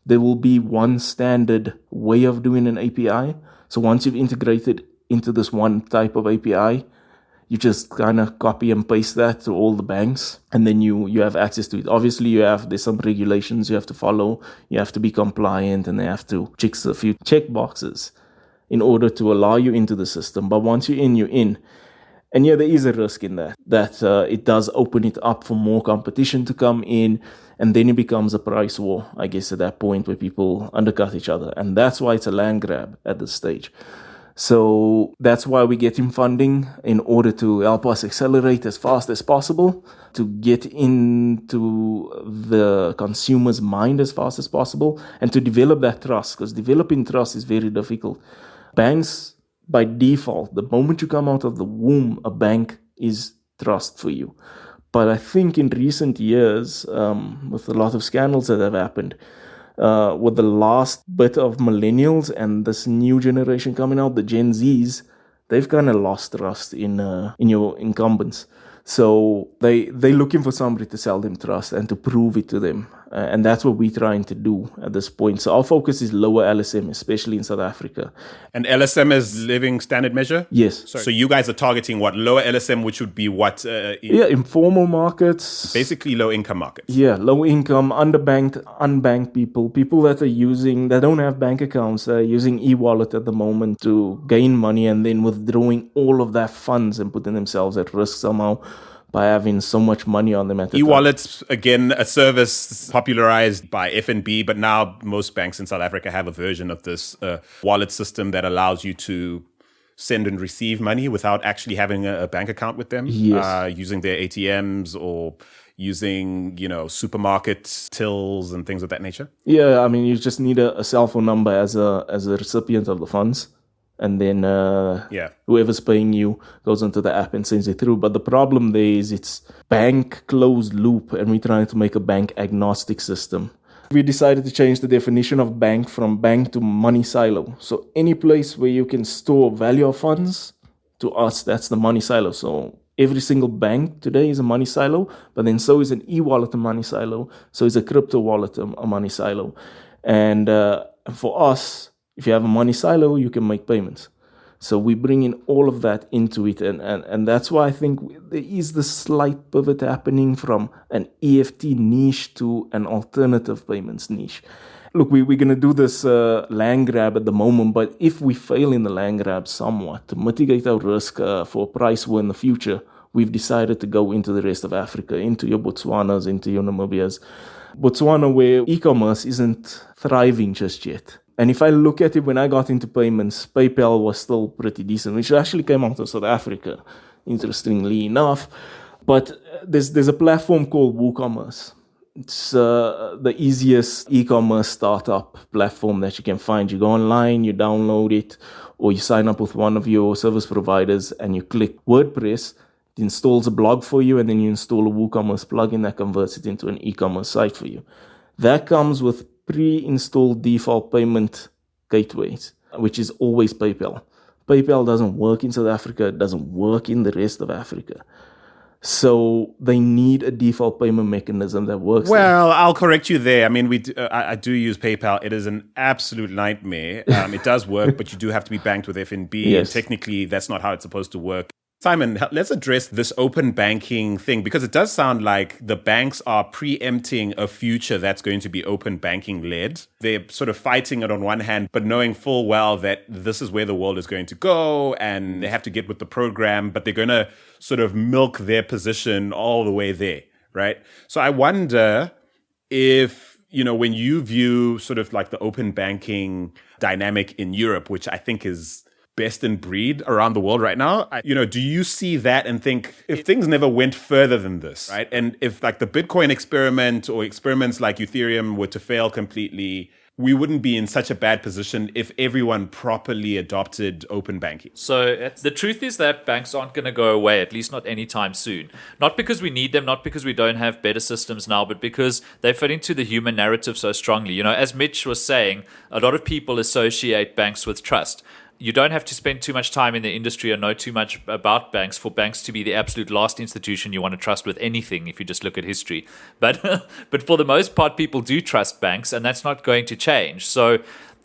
there will be one standard way of doing an API. So once you've integrated into this one type of API, you just kind of copy and paste that to all the banks, and then you have access to it. Obviously, there's some regulations you have to follow. You have to be compliant, and they have to check a few check boxes in order to allow you into the system. But once you're in, you're in. And there is a risk in that it does open it up for more competition to come in, and then it becomes a price war, I guess, at that point where people undercut each other. And that's why it's a land grab at this stage. So that's why we get him funding, in order to help us accelerate as fast as possible, to get into the consumer's mind as fast as possible, and to develop that trust, because developing trust is very difficult. Banks, by default, the moment you come out of the womb, a bank is trust for you. But I think in recent years, with a lot of scandals that have happened, with the last bit of millennials and this new generation coming out, the Gen Zs, they've kind of lost trust in your incumbents. So they're looking for somebody to sell them trust and to prove it to them. And that's what we're trying to do at this point. So our focus is lower LSM, especially in South Africa. And LSM is living standard measure? Yes. So you guys are targeting what? Lower LSM, which would be what? Informal markets. Basically low income markets. Yeah, low income, underbanked, unbanked people that don't have bank accounts, using e-wallet at the moment to gain money, and then withdrawing all of that funds and putting themselves at risk somehow by having so much money on them at the E-wallets, again, a service popularized by FNB, but now most banks in South Africa have a version of this wallet system that allows you to send and receive money without actually having a bank account with them, using their ATMs or using, supermarket tills and things of that nature. Yeah, I mean, you just need a cell phone number as a recipient of the funds. And then whoever's paying you goes into the app and sends it through. But the problem there is it's bank closed loop, and we're trying to make a bank agnostic system. We decided to change the definition of bank from bank to money silo. So any place where you can store value of funds, to us, that's the money silo. So every single bank today is a money silo, but then so is an e-wallet a money silo. So is a crypto wallet a money silo. And for us, if you have a money silo, you can make payments. So we bring in all of that into it. And that's why I think there is this slight pivot happening from an EFT niche to an alternative payments niche. Look, we're going to do this land grab at the moment, but if we fail in the land grab somewhat, to mitigate our risk for a price war in the future, we've decided to go into the rest of Africa, into your Botswanas, into your Namibias. Botswana, where e-commerce isn't thriving just yet. And if I look at it, when I got into payments, PayPal was still pretty decent, which actually came out of South Africa, interestingly enough. But there's a platform called WooCommerce. It's the easiest e-commerce startup platform that you can find. You go online, you download it, or you sign up with one of your service providers and you click WordPress. It installs a blog for you, and then you install a WooCommerce plugin that converts it into an e-commerce site for you. That comes with pre-installed default payment gateways, which is always PayPal. PayPal doesn't work in South Africa. It doesn't work in the rest of Africa. So they need a default payment mechanism that works. Well, I'll correct you there. I mean, I do use PayPal. It is an absolute nightmare. It does work, but you do have to be banked with FNB. Yes. And technically, that's not how it's supposed to work. Simon, let's address this open banking thing, because it does sound like the banks are preempting a future that's going to be open banking led. They're sort of fighting it on one hand, but knowing full well that this is where the world is going to go and they have to get with the program, but they're going to sort of milk their position all the way there, right? So I wonder if, when you view sort of like the open banking dynamic in Europe, which I think is best in breed around the world right now, do you see that and think, if things never went further than this, right? And if like the Bitcoin experiment or experiments like Ethereum were to fail completely, we wouldn't be in such a bad position if everyone properly adopted open banking. So the truth is that banks aren't going to go away, at least not anytime soon. Not because we need them, not because we don't have better systems now, but because they fit into the human narrative so strongly. As Mitch was saying, a lot of people associate banks with trust. You don't have to spend too much time in the industry or know too much about banks for banks to be the absolute last institution you want to trust with anything if you just look at history. But for the most part, people do trust banks, and that's not going to change. So,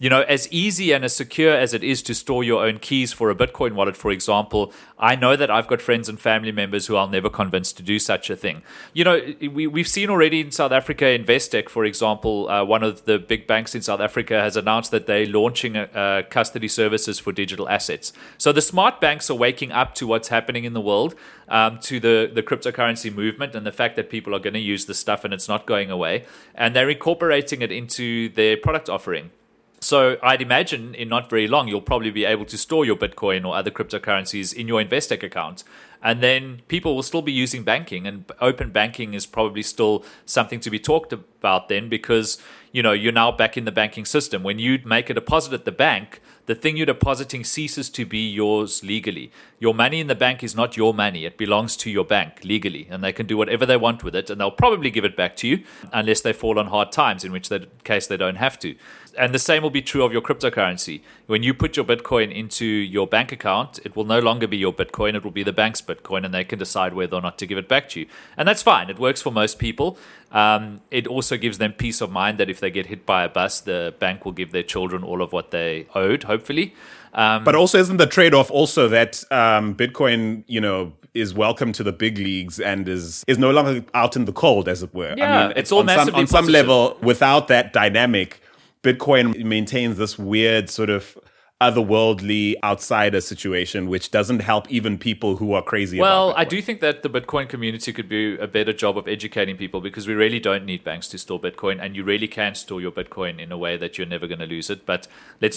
as easy and as secure as it is to store your own keys for a Bitcoin wallet, for example, I know that I've got friends and family members who I'll never convince to do such a thing. We've seen already in South Africa, Investec, for example, one of the big banks in South Africa has announced that they're launching custody services for digital assets. So the smart banks are waking up to what's happening in the world, to the cryptocurrency movement and the fact that people are going to use this stuff and it's not going away. And they're incorporating it into their product offering. So I'd imagine in not very long, you'll probably be able to store your Bitcoin or other cryptocurrencies in your Investec account. And then people will still be using banking, and open banking is probably still something to be talked about then, because, you're now back in the banking system. When you make a deposit at the bank, the thing you're depositing ceases to be yours legally. Your money in the bank is not your money. It belongs to your bank legally, and they can do whatever they want with it, and they'll probably give it back to you unless they fall on hard times, in which case they don't have to. And the same will be true of your cryptocurrency. When you put your Bitcoin into your bank account, it will no longer be your Bitcoin. It will be the bank's Bitcoin, and they can decide whether or not to give it back to you. And that's fine. It works for most people. It also gives them peace of mind that if they get hit by a bus, the bank will give their children all of what they owed, hopefully. But also, isn't the trade-off also that Bitcoin, is welcome to the big leagues and is no longer out in the cold, as it were? Yeah, it's all massively on some positive. level, without that dynamic, Bitcoin maintains this weird sort of otherworldly outsider situation, which doesn't help even people who are crazy about Bitcoin. Well, I do think that the Bitcoin community could do a better job of educating people, because we really don't need banks to store Bitcoin, and you really can store your Bitcoin in a way that you're never going to lose it. But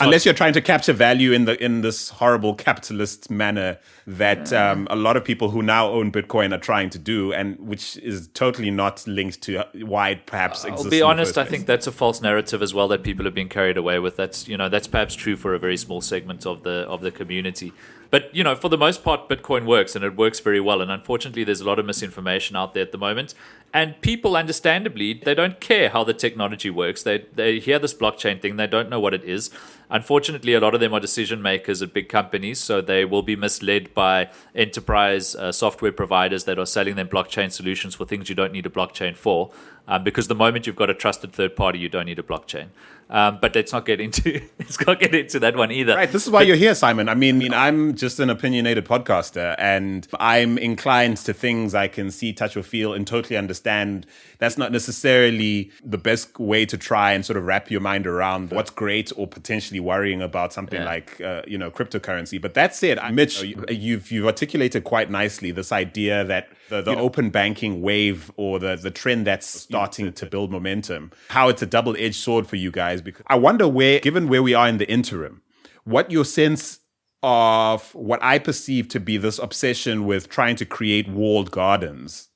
unless you're trying to capture value in this horrible capitalist manner that a lot of people who now own Bitcoin are trying to do, and which is totally not linked to why it perhaps exists. I'll be honest, I think that's a false narrative as well that people have been carried away with. That's perhaps true for a very small segment of the community. But, for the most part, Bitcoin works, and it works very well. And unfortunately, there's a lot of misinformation out there at the moment. And people, understandably, they don't care how the technology works. They hear this blockchain thing. They don't know what it is. Unfortunately, a lot of them are decision makers at big companies, so they will be misled by enterprise software providers that are selling them blockchain solutions for things you don't need a blockchain for. Because the moment you've got a trusted third party, you don't need a blockchain. But let's not get into that one either. Right, this is why you're here, Simon. I mean, I'm just an opinionated podcaster, and I'm inclined to things I can see, touch, or feel, and totally understand. That's not necessarily the best way to try and sort of wrap your mind around what's great or potentially worrying about something like cryptocurrency. But that said, Mitch, you've articulated quite nicely this idea that the open banking wave, or the trend that's starting to build momentum, how it's a double-edged sword for you guys. Because I wonder given where we are in the interim, what your sense of what I perceive to be this obsession with trying to create walled gardens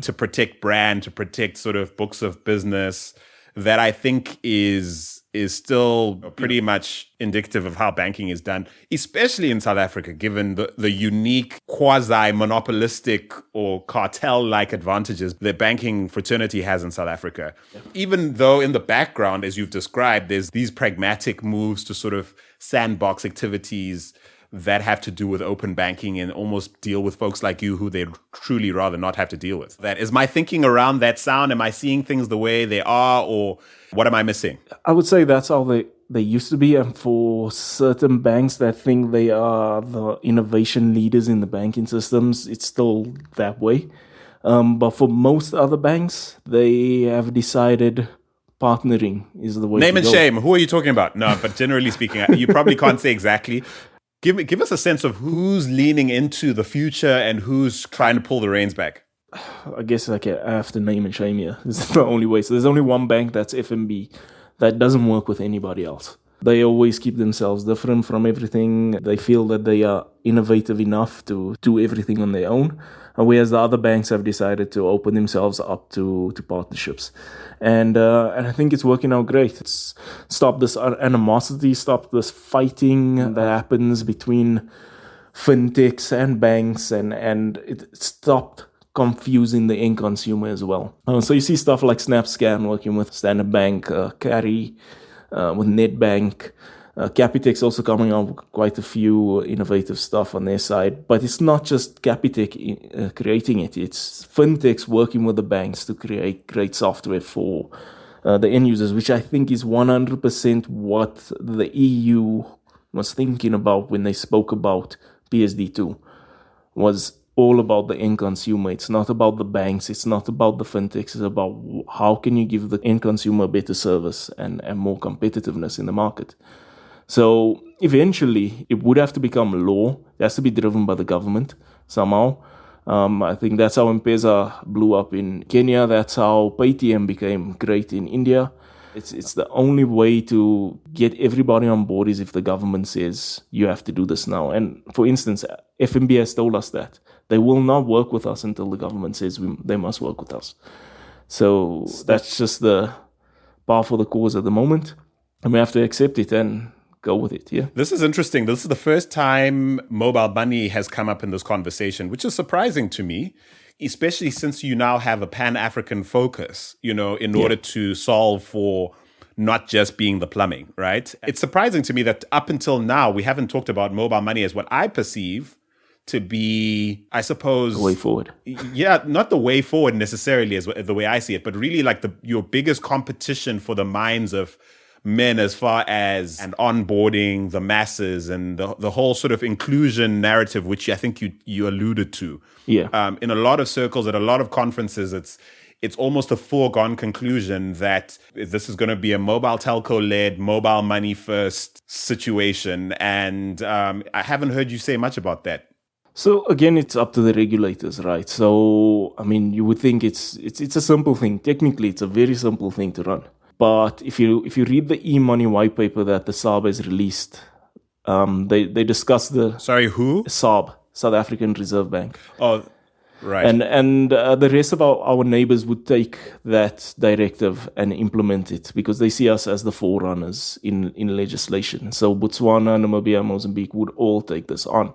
to protect brand, to protect sort of books of business, that I think is still pretty much indicative of how banking is done, especially in South Africa, given the unique quasi-monopolistic or cartel-like advantages the banking fraternity has in South Africa. Yeah. Even though in the background, as you've described, there's these pragmatic moves to sort of sandbox activities that have to do with open banking and almost deal with folks like you who they'd truly rather not have to deal with. That is my thinking around that sound. Am I seeing things the way they are, or what am I missing? I would say that's how they used to be. And for certain banks that think they are the innovation leaders in the banking systems, it's still that way. But for most other banks, they have decided partnering is the way Name to and go. shame. Who are you talking about? No, but generally speaking, you probably can't say exactly. Give us a sense of who's leaning into the future and who's trying to pull the reins back. I guess I have to name and shame here. This is the only way. So there's only one bank, that's FNB, that doesn't work with anybody else. They always keep themselves different from everything. They feel that they are innovative enough to do everything on their own. Whereas the other banks have decided to open themselves up to partnerships. And I think it's working out great. It's stopped this animosity, stopped this fighting that happens between fintechs and banks, and it stopped confusing the end consumer as well. So you see stuff like SnapScan working with Standard Bank, Carry with Nedbank, Capitec's also coming up with quite a few innovative stuff on their side. But it's not just Capitec creating it. It's fintechs working with the banks to create great software for the end users, which I think is 100% what the EU was thinking about when they spoke about PSD2. Was all about the end consumer. It's not about the banks. It's not about the fintechs. It's about how can you give the end consumer better service and more competitiveness in the market. So eventually, it would have to become law. It has to be driven by the government somehow. I think that's how M-Pesa blew up in Kenya. That's how Paytm became great in India. It's the only way to get everybody on board is if the government says you have to do this now. And for instance, FNB has told us that they will not work with us until the government says they must work with us. So that's just the par for the cause at the moment. And we have to accept it and go with it, yeah. This is interesting. This is the first time mobile money has come up in this conversation, which is surprising to me, especially since you now have a Pan-African focus, in order to solve for not just being the plumbing, right? It's surprising to me that up until now, we haven't talked about mobile money as what I perceive to be, I suppose... the way forward. Yeah, not the way forward necessarily as the way I see it, but really like your biggest competition for the minds of men as far as and onboarding the masses and the whole sort of inclusion narrative, which I think you alluded to. Yeah. In a lot of circles, at a lot of conferences, it's almost a foregone conclusion that this is going to be a mobile telco-led, mobile money-first situation. And I haven't heard you say much about that. So again, it's up to the regulators, right? So, I mean, you would think it's a simple thing. Technically, it's a very simple thing to run. But if you read the e-money white paper that the SARB has released, they discuss the... Sorry, who? SARB, South African Reserve Bank. Oh, Right. And the rest of our neighbors would take that directive and implement it because they see us as the forerunners in legislation. So Botswana, Namibia, Mozambique would all take this on.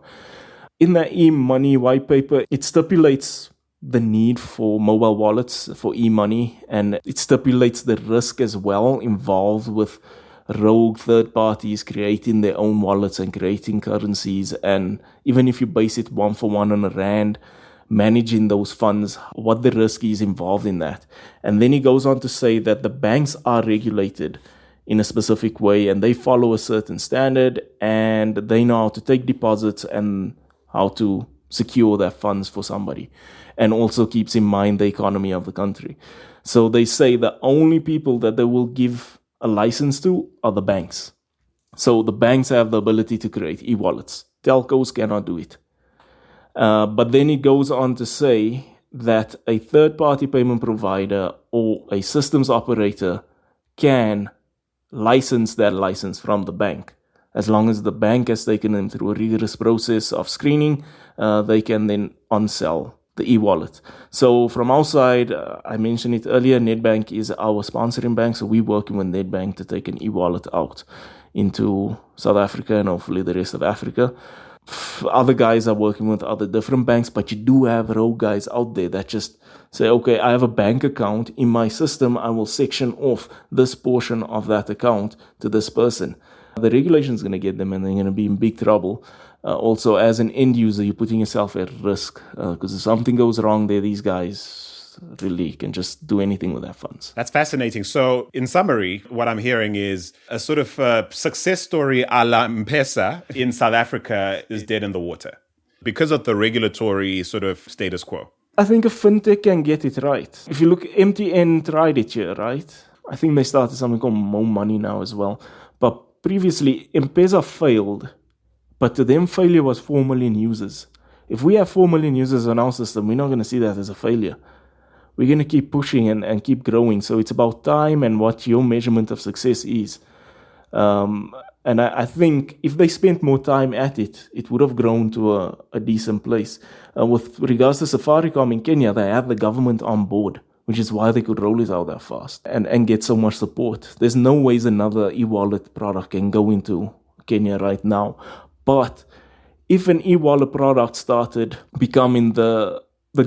In the e-money white paper, it stipulates the need for mobile wallets, for e-money, and it stipulates the risk as well involved with rogue third parties creating their own wallets and creating currencies. And even if you base it one for one on a rand, managing those funds, what the risk is involved in that. And then he goes on to say that the banks are regulated in a specific way and they follow a certain standard and they know how to take deposits and how to secure their funds for somebody, and also keeps in mind the economy of the country. So they say the only people that they will give a license to are the banks. So the banks have the ability to create e-wallets. Telcos cannot do it. But then it goes on to say that a third-party payment provider or a systems operator can license that license from the bank. As long as the bank has taken them through a rigorous process of screening, they can then on-sell the e-wallet. So from our side, I mentioned it earlier, Nedbank is our sponsoring bank. So we're working with Nedbank to take an e-wallet out into South Africa and hopefully the rest of Africa. Other guys are working with other different banks, but you do have rogue guys out there that just say, okay, I have a bank account in my system. I will section off this portion of that account to this person. The regulation is going to get them and they're going to be in big trouble. Also, as an end user, you're putting yourself at risk because if something goes wrong there, these guys really can just do anything with their funds. That's fascinating. So in summary, what I'm hearing is a sort of success story a la M-Pesa in South Africa is dead in the water because of the regulatory sort of status quo. I think a fintech can get it right. If you look, MTN tried it here, right? I think they started something called Mo Money now as well. But previously, M-Pesa failed. But to them, failure was 4 million users. If we have 4 million users on our system, we're not going to see that as a failure. We're going to keep pushing and keep growing. So it's about time and what your measurement of success is. And I think if they spent more time at it, it would have grown to a decent place. With regards to Safaricom in Kenya, they had the government on board, which is why they could roll it out that fast and get so much support. There's no ways another e-wallet product can go into Kenya right now. But if an e-wallet product started becoming the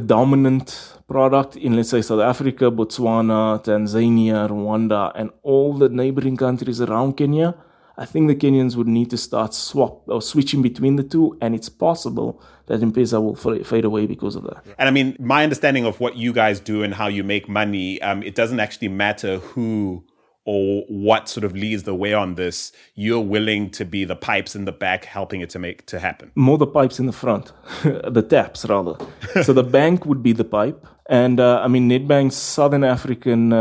dominant product in, let's say, South Africa, Botswana, Tanzania, Rwanda, and all the neighboring countries around Kenya, I think the Kenyans would need to start switching between the two, and it's possible that M-Pesa will fade away because of that. And I mean, my understanding of what you guys do and how you make money, it doesn't actually matter who or what sort of leads the way on this. You're willing to be the pipes in the back, helping it to happen. More the pipes in the front, the taps rather. So the bank would be the pipe. And I mean, Nedbank's Southern African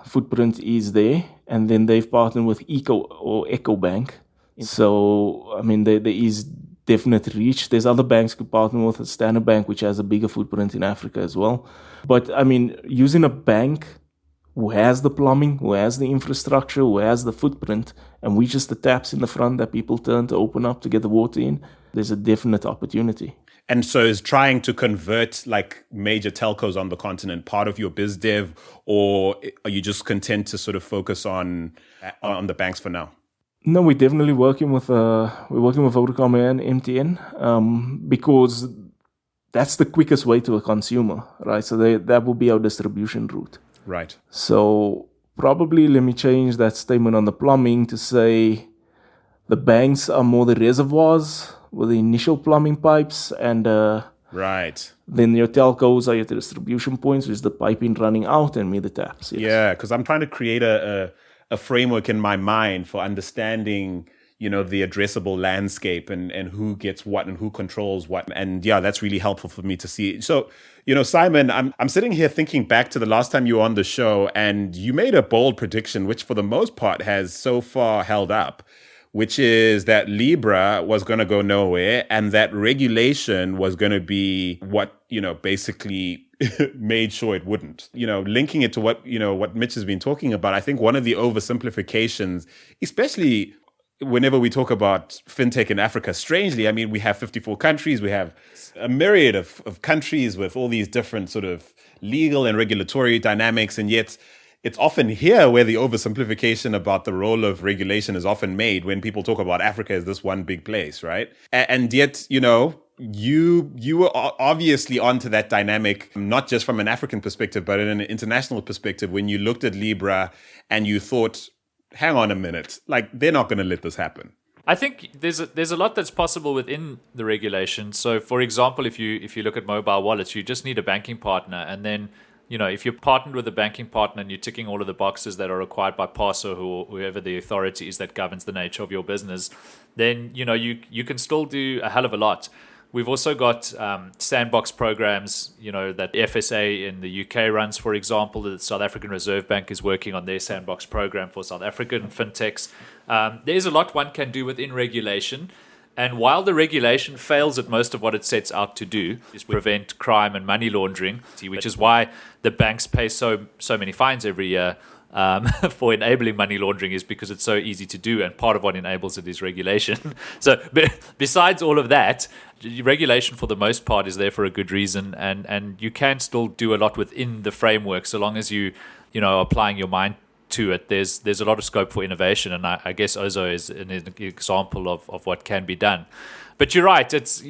footprint is there. And then they've partnered with Echo Bank. So, I mean, there is definite reach. There's other banks could partner with, Standard Bank, which has a bigger footprint in Africa as well. But I mean, using a bank who has the plumbing, who has the infrastructure, who has the footprint, and we just the taps in the front that people turn to open up to get the water in, there's a definite opportunity. And so is trying to convert like major telcos on the continent part of your biz dev, or are you just content to sort of focus on the banks for now? No, we're definitely working with Vodacom and MTN because that's the quickest way to a consumer, right? So that will be our distribution route. Right. So probably let me change that statement on the plumbing to say the banks are more the reservoirs with the initial plumbing pipes, and right. Then your telcos are your distribution points, which is the piping running out, and me the taps. Yes. Yeah, because I'm trying to create a framework in my mind for understanding, you know, the addressable landscape and who gets what and who controls what. And yeah, that's really helpful for me to see. So, you know, Simon, I'm sitting here thinking back to the last time you were on the show, and you made a bold prediction, which for the most part has so far held up, which is that Libra was going to go nowhere and that regulation was going to be what, you know, basically made sure it wouldn't. You know, linking it to what Mitch has been talking about, I think one of the oversimplifications, especially whenever we talk about fintech in Africa, strangely, I mean, we have 54 countries, we have a myriad of countries with all these different sort of legal and regulatory dynamics, and yet it's often here where the oversimplification about the role of regulation is often made when people talk about Africa as this one big place, right? And yet, you were obviously onto that dynamic, not just from an African perspective, but in an international perspective, when you looked at Libra and you thought, hang on a minute, like they're not going to let this happen. I think there's a lot that's possible within the regulation. So, for example, if you look at mobile wallets, you just need a banking partner, and then if you're partnered with a banking partner and you're ticking all of the boxes that are required by PASO or whoever the authority is that governs the nature of your business, then you can still do a hell of a lot. We've also got sandbox programs, that the FSA in the UK runs, for example. The South African Reserve Bank is working on their sandbox program for South African fintechs. There's a lot one can do within regulation. And while the regulation fails at most of what it sets out to do, is prevent crime and money laundering, which is why the banks pay so many fines every year for enabling money laundering, is because it's so easy to do, and part of what enables it is regulation. So besides all of that, regulation for the most part is there for a good reason, and you can still do a lot within the framework so long as you are applying your mind to it. There's a lot of scope for innovation, and I guess Ozow is an example of what can be done. But you're right, it's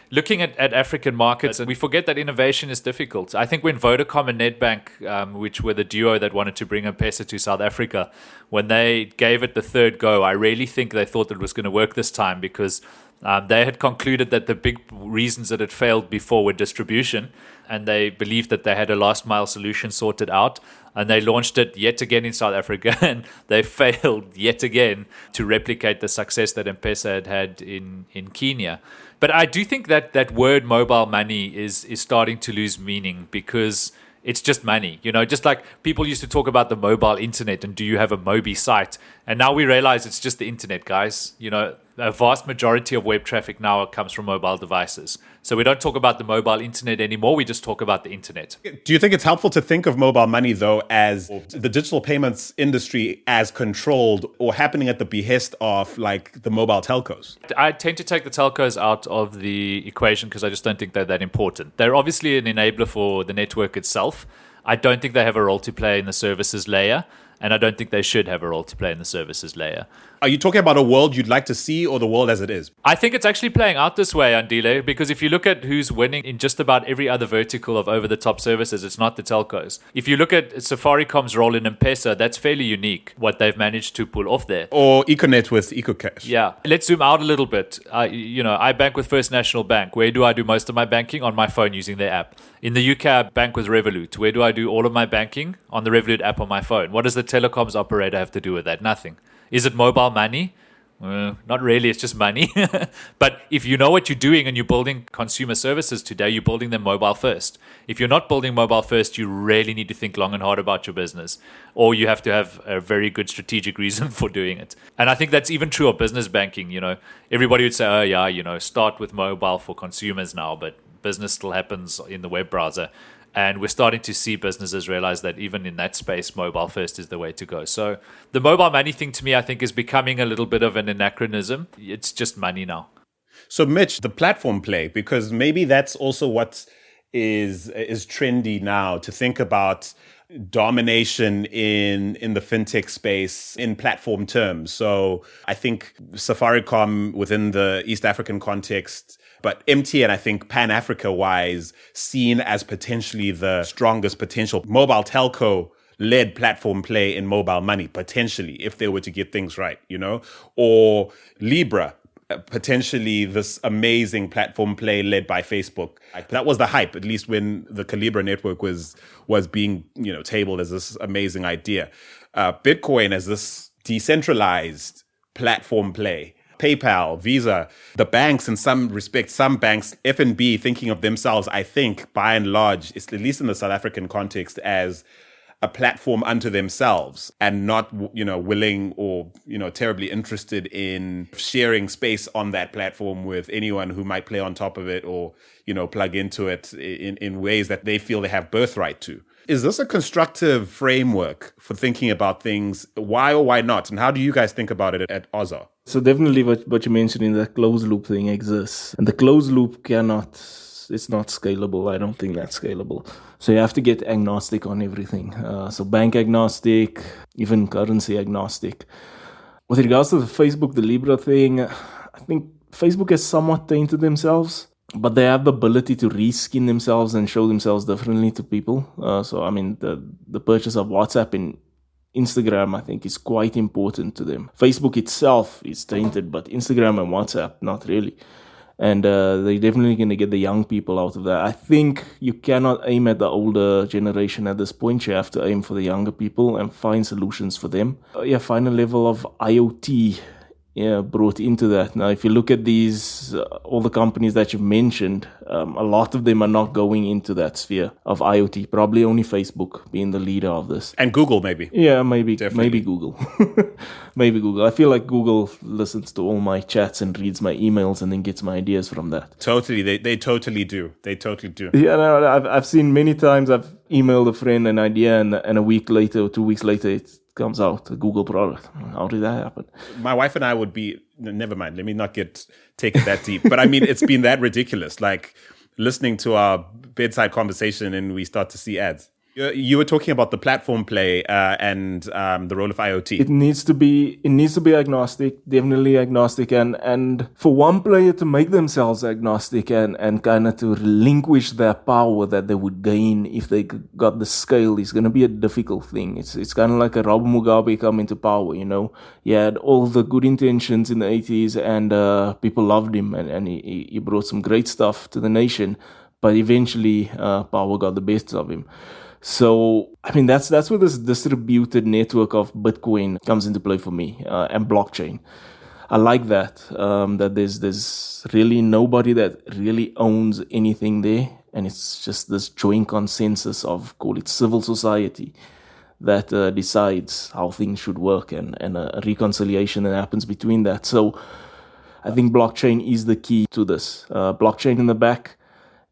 looking at African markets, and we forget that innovation is difficult. I think when Vodacom and Nedbank, which were the duo that wanted to bring M-Pesa to South Africa, when they gave it the third go, I really think they thought it was going to work this time, because they had concluded that the big reasons that it failed before were distribution, and they believed that they had a last mile solution sorted out, and they launched it yet again in South Africa, and they failed yet again to replicate the success that M-Pesa had in Kenya. But I do think that word mobile money is starting to lose meaning, because it's just money. Just like people used to talk about the mobile internet and do you have a Mobi site? And now we realize it's just the internet, guys. A vast majority of web traffic now comes from mobile devices. So we don't talk about the mobile internet anymore. We just talk about the internet. Do you think it's helpful to think of mobile money, though, as the digital payments industry as controlled or happening at the behest of like the mobile telcos? I tend to take the telcos out of the equation because I just don't think they're that important. They're obviously an enabler for the network itself. I don't think they have a role to play in the services layer, and I don't think they should have a role to play in the services layer. Are you talking about a world you'd like to see, or the world as it is? I think it's actually playing out this way, Andile, because if you look at who's winning in just about every other vertical of over-the-top services, it's not the telcos. If you look at Safaricom's role in M-Pesa, that's fairly unique, what they've managed to pull off there. Or Econet with EcoCash. Yeah. Let's zoom out a little bit. I bank with First National Bank. Where do I do most of my banking? On my phone using their app. In the UK, I bank with Revolut. Where do I do all of my banking? On the Revolut app on my phone. What does the telecoms operator have to do with that? Nothing. Is it mobile money? Not really, it's just money. But if you know what you're doing and you're building consumer services today, you're building them mobile first. If you're not building mobile first, you really need to think long and hard about your business, or you have to have a very good strategic reason for doing it. And I think that's even true of business banking. Everybody would say, start with mobile for consumers now, but business still happens in the web browser. And we're starting to see businesses realize that even in that space, mobile first is the way to go. So the mobile money thing, to me, I think is becoming a little bit of an anachronism. It's just money now. So Mitch, the platform play, because maybe that's also what is trendy now, to think about domination in the fintech space in platform terms. So I think Safaricom within the East African context, but MTN, I think Pan-Africa-wise, seen as potentially the strongest potential mobile telco-led platform play in mobile money, potentially, if they were to get things right, or Libra, potentially this amazing platform play led by Facebook. That was the hype, at least when the Calibra network was being tabled as this amazing idea. Bitcoin as this decentralized platform play. PayPal, Visa, the banks, in some respects, some banks, FNB, thinking of themselves, I think, by and large, at least in the South African context, as a platform unto themselves, and not, willing or, terribly interested in sharing space on that platform with anyone who might play on top of it or, plug into it in ways that they feel they have birthright to. Is this a constructive framework for thinking about things? Why or why not? And how do you guys think about it at Ozow? So definitely what you mentioned in the closed loop thing exists. And the closed loop it's not scalable. I don't think that's scalable. So you have to get agnostic on everything. So bank agnostic, even currency agnostic. With regards to the Facebook, the Libra thing, I think Facebook has somewhat tainted themselves, but they have the ability to reskin themselves and show themselves differently to people. So, I mean, the purchase of WhatsApp and Instagram, I think, is quite important to them. Facebook itself is tainted, but Instagram and WhatsApp, not really. And they're definitely going to get the young people out of that. I think you cannot aim at the older generation at this point. You have to aim for the younger people and find solutions for them. Find a level of IoT brought into that. Now, if you look at these, all the companies that you've mentioned, a lot of them are not going into that sphere of IoT. Probably only Facebook being the leader of this. And Google, maybe. Yeah, maybe Definitely. Google. Maybe Google. I feel like Google listens to all my chats and reads my emails and then gets my ideas from that. Totally. They totally do. They totally do. Yeah, no, I've seen many times I've emailed a friend an idea and a week later or 2 weeks later it comes out, a Google product. How did that happen? My wife and I would be, never mind, let me not take it that deep. But I mean, it's been that ridiculous. Like listening to our bedside conversation and we start to see ads. You were talking about the platform play and the role of IoT. It needs to be agnostic, definitely agnostic, and for one player to make themselves agnostic and kind of to relinquish their power that they would gain if they got the scale is going to be a difficult thing. It's kind of like a Robert Mugabe coming to power, you know. He had all the good intentions in the 80s and people loved him and he brought some great stuff to the nation, but eventually power got the best of him. So, I mean, that's where this distributed network of Bitcoin comes into play for me, and blockchain. I like that, that there's really nobody that really owns anything there. And it's just this joint consensus of, call it civil society, that decides how things should work and a reconciliation that happens between that. So I think blockchain is the key to this. Blockchain in the back,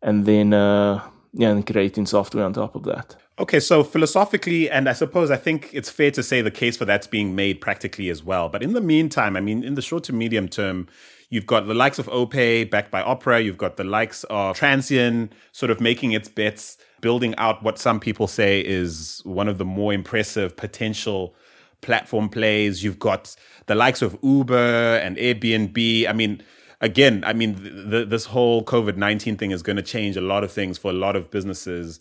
and then and creating software on top of that. Okay, so philosophically, and I think it's fair to say the case for that's being made practically as well. But in the meantime, I mean, in the short to medium term, you've got the likes of OPay backed by Opera. You've got the likes of Transsion sort of making its bets, building out what some people say is one of the more impressive potential platform plays. You've got the likes of Uber and Airbnb. I mean, again, this whole COVID-19 thing is going to change a lot of things for a lot of businesses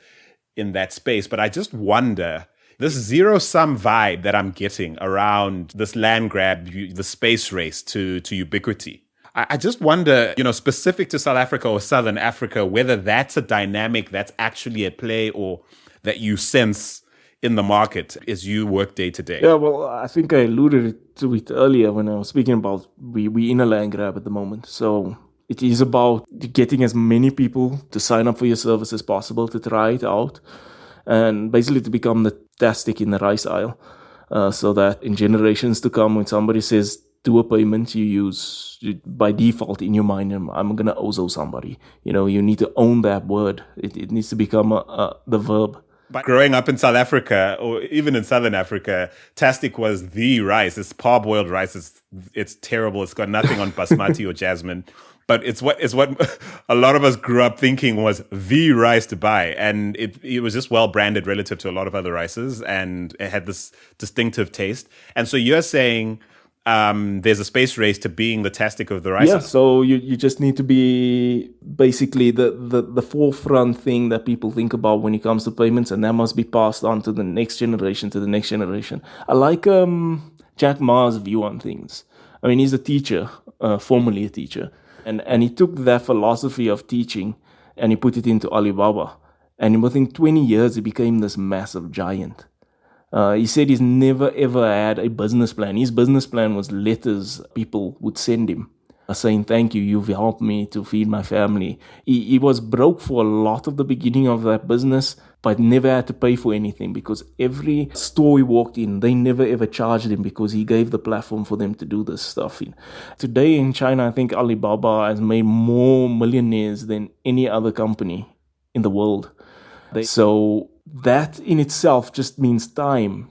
in that space. But I just wonder, this zero-sum vibe that I'm getting around this land grab, the space race to ubiquity. I just wonder, specific to South Africa or Southern Africa, whether that's a dynamic that's actually at play or that you sense in the market as you work day to day. Yeah, well, I think I alluded to it earlier when I was speaking about we in a land grab at the moment. So it is about getting as many people to sign up for your service as possible, to try it out, and basically to become the tastic in the rice aisle, so that in generations to come, when somebody says, do a payment, you use, by default in your mind, I'm going to Ozow somebody. You need to own that word. It needs to become the verb. But growing up in South Africa, or even in Southern Africa, tastic was the rice. It's parboiled rice. It's terrible. It's got nothing on basmati or jasmine. But it's what a lot of us grew up thinking was the rice to buy. And it was just well branded relative to a lot of other rices. And it had this distinctive taste. And so you're saying there's a space race to being the tastic of the rice. Yeah, so you just need to be basically the forefront thing that people think about when it comes to payments, and that must be passed on to the next generation, I like Jack Ma's view on things. I mean, he's a teacher, formerly a teacher, and he took that philosophy of teaching and he put it into Alibaba, and within 20 years he became this massive giant. He said he's never ever had a business plan. His business plan was letters people would send him saying, thank you, you've helped me to feed my family. He was broke for a lot of the beginning of that business, but never had to pay for anything because every store he walked in, they never ever charged him because he gave the platform for them to do this stuff in. Today in China, I think Alibaba has made more millionaires than any other company in the world. So that in itself just means time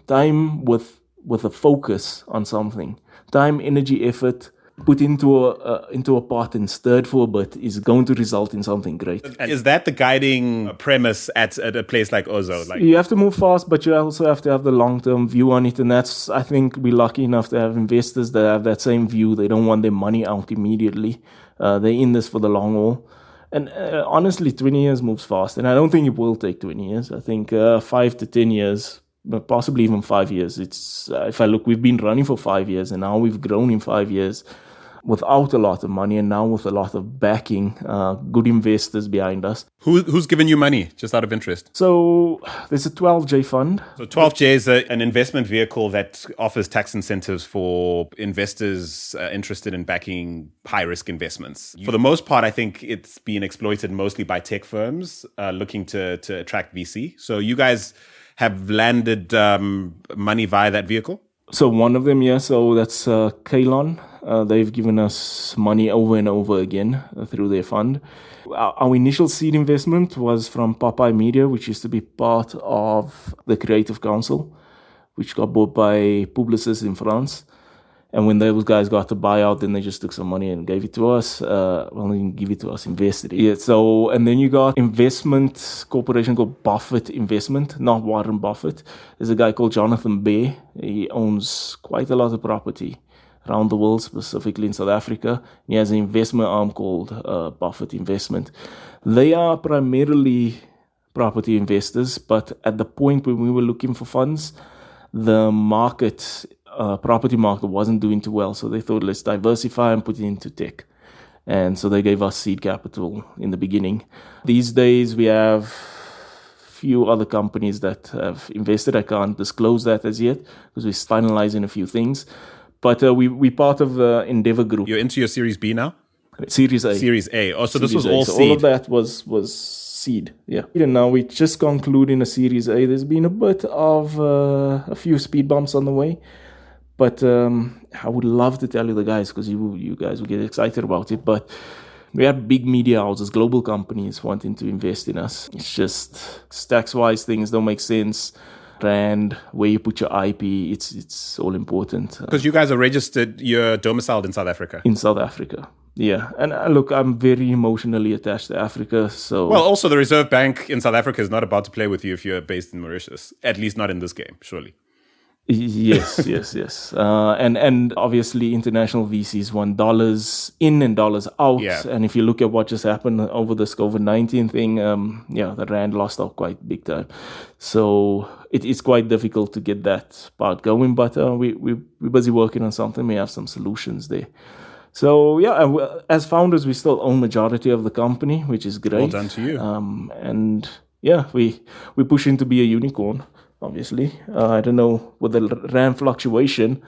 with a focus on something, time, energy, effort put into a pot and stirred for a bit is going to result in something great. And is that the guiding premise at a place like Ozow? Like, you have to move fast, but you also have to have the long-term view on it. And that's, I think we're lucky enough to have investors that have that same view. They don't want their money out immediately. They're in this for the long haul. And honestly, 20 years moves fast. And I don't think it will take 20 years. I think 5 to 10 years, but possibly even 5 years. It's if I look, we've been running for 5 years and now we've grown in 5 years without a lot of money and now with a lot of backing, good investors behind us. Who's given you money, just out of interest? So there's a 12J fund. So 12J is an investment vehicle that offers tax incentives for investors interested in backing high-risk investments. For the most part, I think it's been exploited mostly by tech firms looking to attract VC. So you guys have landed money via that vehicle? So one of them, yeah. So that's Kalon. They've given us money over and over again through their fund. Our initial seed investment was from Popeye Media, which used to be part of the Creative Council, which got bought by Publicis in France. And when those guys got the buyout, then they just took some money and gave it to us. Well, they didn't give it to us, invested it. Yeah, so, and then you got investment corporation called Buffett Investment, not Warren Buffett. There's a guy called Jonathan Bear. He owns quite a lot of property around the world, specifically in South Africa. He has an investment arm called Buffett Investment. They are primarily property investors, but at the point when we were looking for funds, the market... property market wasn't doing too well, so they thought, let's diversify and put it into tech. And so they gave us seed capital in the beginning. These days we have few other companies that have invested. I can't disclose that as yet because we're finalizing a few things. But we're part of the Endeavor Group. You're into your Series B now? Series A. Series A. Oh, so Series this was A. all so seed. all of that was seed, yeah. And now we're just concluding a Series A. There's been a bit of a few speed bumps on the way. But I would love to tell you the guys because you guys will get excited about it. But we have big media houses, global companies wanting to invest in us. It's just tax-wise things don't make sense. Brand, where you put your IP, it's all important. Because you guys are registered, you're domiciled in South Africa. In South Africa, yeah. And look, I'm very emotionally attached to Africa. So well, also the Reserve Bank in South Africa is not about to play with you if you're based in Mauritius. At least not in this game, surely. Yes. And obviously international VCs want dollars in and dollars out. Yeah. And if you look at what just happened over this COVID-19 thing, the Rand lost out quite big time. So it's quite difficult to get that part going. But we're busy working on something. We have some solutions there. So as founders, we still own majority of the company, which is great. Well done to you. And we're pushing to be a unicorn. Obviously, I don't know with the Rand fluctuation.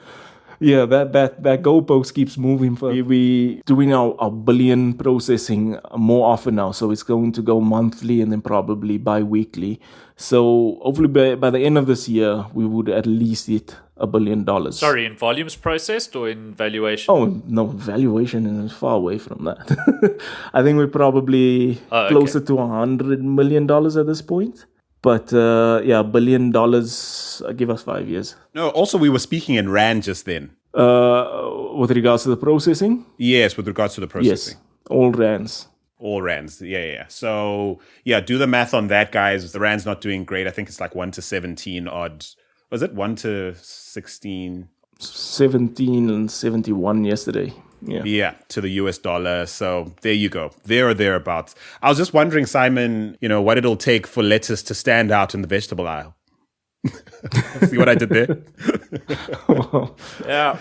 Yeah, that goalpost keeps moving. We're doing our billion processing more often now, so it's going to go monthly and then probably bi-weekly. So hopefully by the end of this year, we would at least hit $1 billion. Sorry, in volumes processed or in valuation? Oh, no, valuation is far away from that. I think we're probably closer to $100 million at this point. But $1 billion, give us 5 years. No, also we were speaking in Rand just then. With regards to the processing? Yes, with regards to the processing. Yes, all Rands. All Rands, yeah. So, do the math on that, guys. The Rand's not doing great. I think it's like 1 to 17 odd. Was it 1 to 16? 17 and 71 yesterday. Yeah, to the US dollar. So there you go. There or thereabouts. I was just wondering, Simon, what it'll take for lettuce to stand out in the vegetable aisle. See what I did there? Yeah,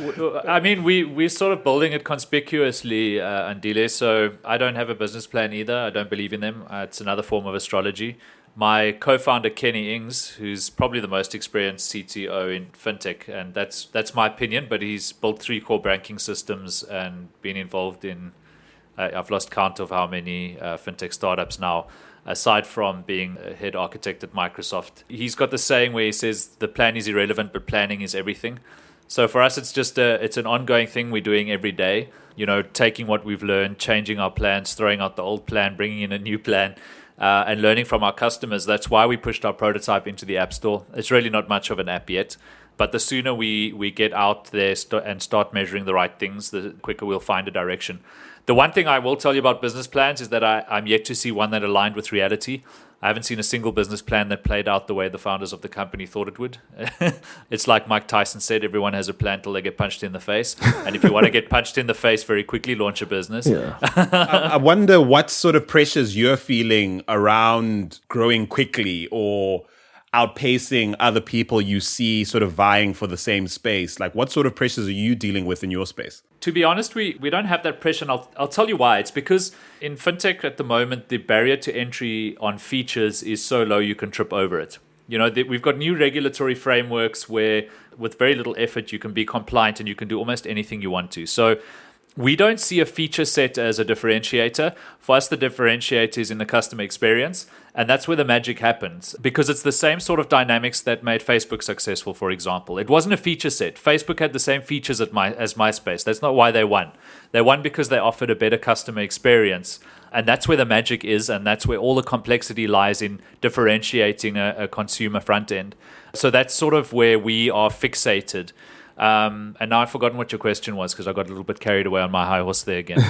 I mean, we're sort of building it conspicuously, Andile, so I don't have a business plan either. I don't believe in them. It's another form of astrology. My co-founder, Kenny Ings, who's probably the most experienced CTO in fintech, and that's my opinion, but he's built 3 core banking systems and been involved in, I've lost count of how many fintech startups now, aside from being a head architect at Microsoft. He's got the saying where he says, the plan is irrelevant, but planning is everything. So for us, it's just it's an ongoing thing we're doing every day, taking what we've learned, changing our plans, throwing out the old plan, bringing in a new plan. and learning from our customers. That's why we pushed our prototype into the App Store. It's really not much of an app yet, but the sooner we get out there and start measuring the right things, the quicker we'll find a direction. The one thing I will tell you about business plans is that I'm yet to see one that aligned with reality. I haven't seen a single business plan that played out the way the founders of the company thought it would. It's like Mike Tyson said, everyone has a plan till they get punched in the face. And if you want to get punched in the face very quickly, launch a business. Yeah. I wonder what sort of pressures you're feeling around growing quickly or outpacing other people you see sort of vying for the same space. Like, what sort of pressures are you dealing with in your space? To be honest, we don't have that pressure, and I'll tell you why. It's because in fintech at the moment, the barrier to entry on features is so low you can trip over it. We've got new regulatory frameworks where with very little effort you can be compliant and you can do almost anything you want to. So we don't see a feature set as a differentiator. For us, the differentiator is in the customer experience, and that's where the magic happens, because it's the same sort of dynamics that made Facebook successful, for example. It wasn't a feature set. Facebook had the same features as MySpace. That's not why they won. They won because they offered a better customer experience, and that's where the magic is, and that's where all the complexity lies in differentiating a consumer front end. So that's sort of where we are fixated. And now I've forgotten what your question was because I got a little bit carried away on my high horse there again.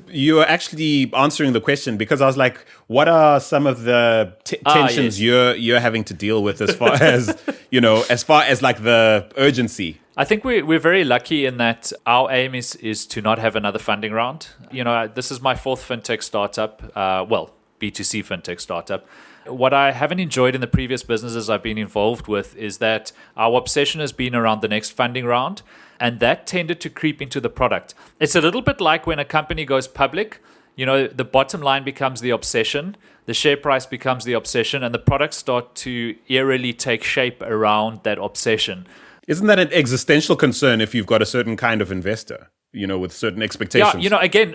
You were actually answering the question because I was like, what are some of the tensions you're having to deal with as far as, as far as like the urgency? I think we're very lucky in that our aim is to not have another funding round. This is my fourth fintech startup, B2C fintech startup. What I haven't enjoyed in the previous businesses I've been involved with is that our obsession has been around the next funding round, and that tended to creep into the product. It's a little bit like when a company goes public, the bottom line becomes the obsession, the share price becomes the obsession, and the products start to eerily take shape around that obsession. Isn't that an existential concern if you've got a certain kind of investor? With certain expectations. Yeah, again,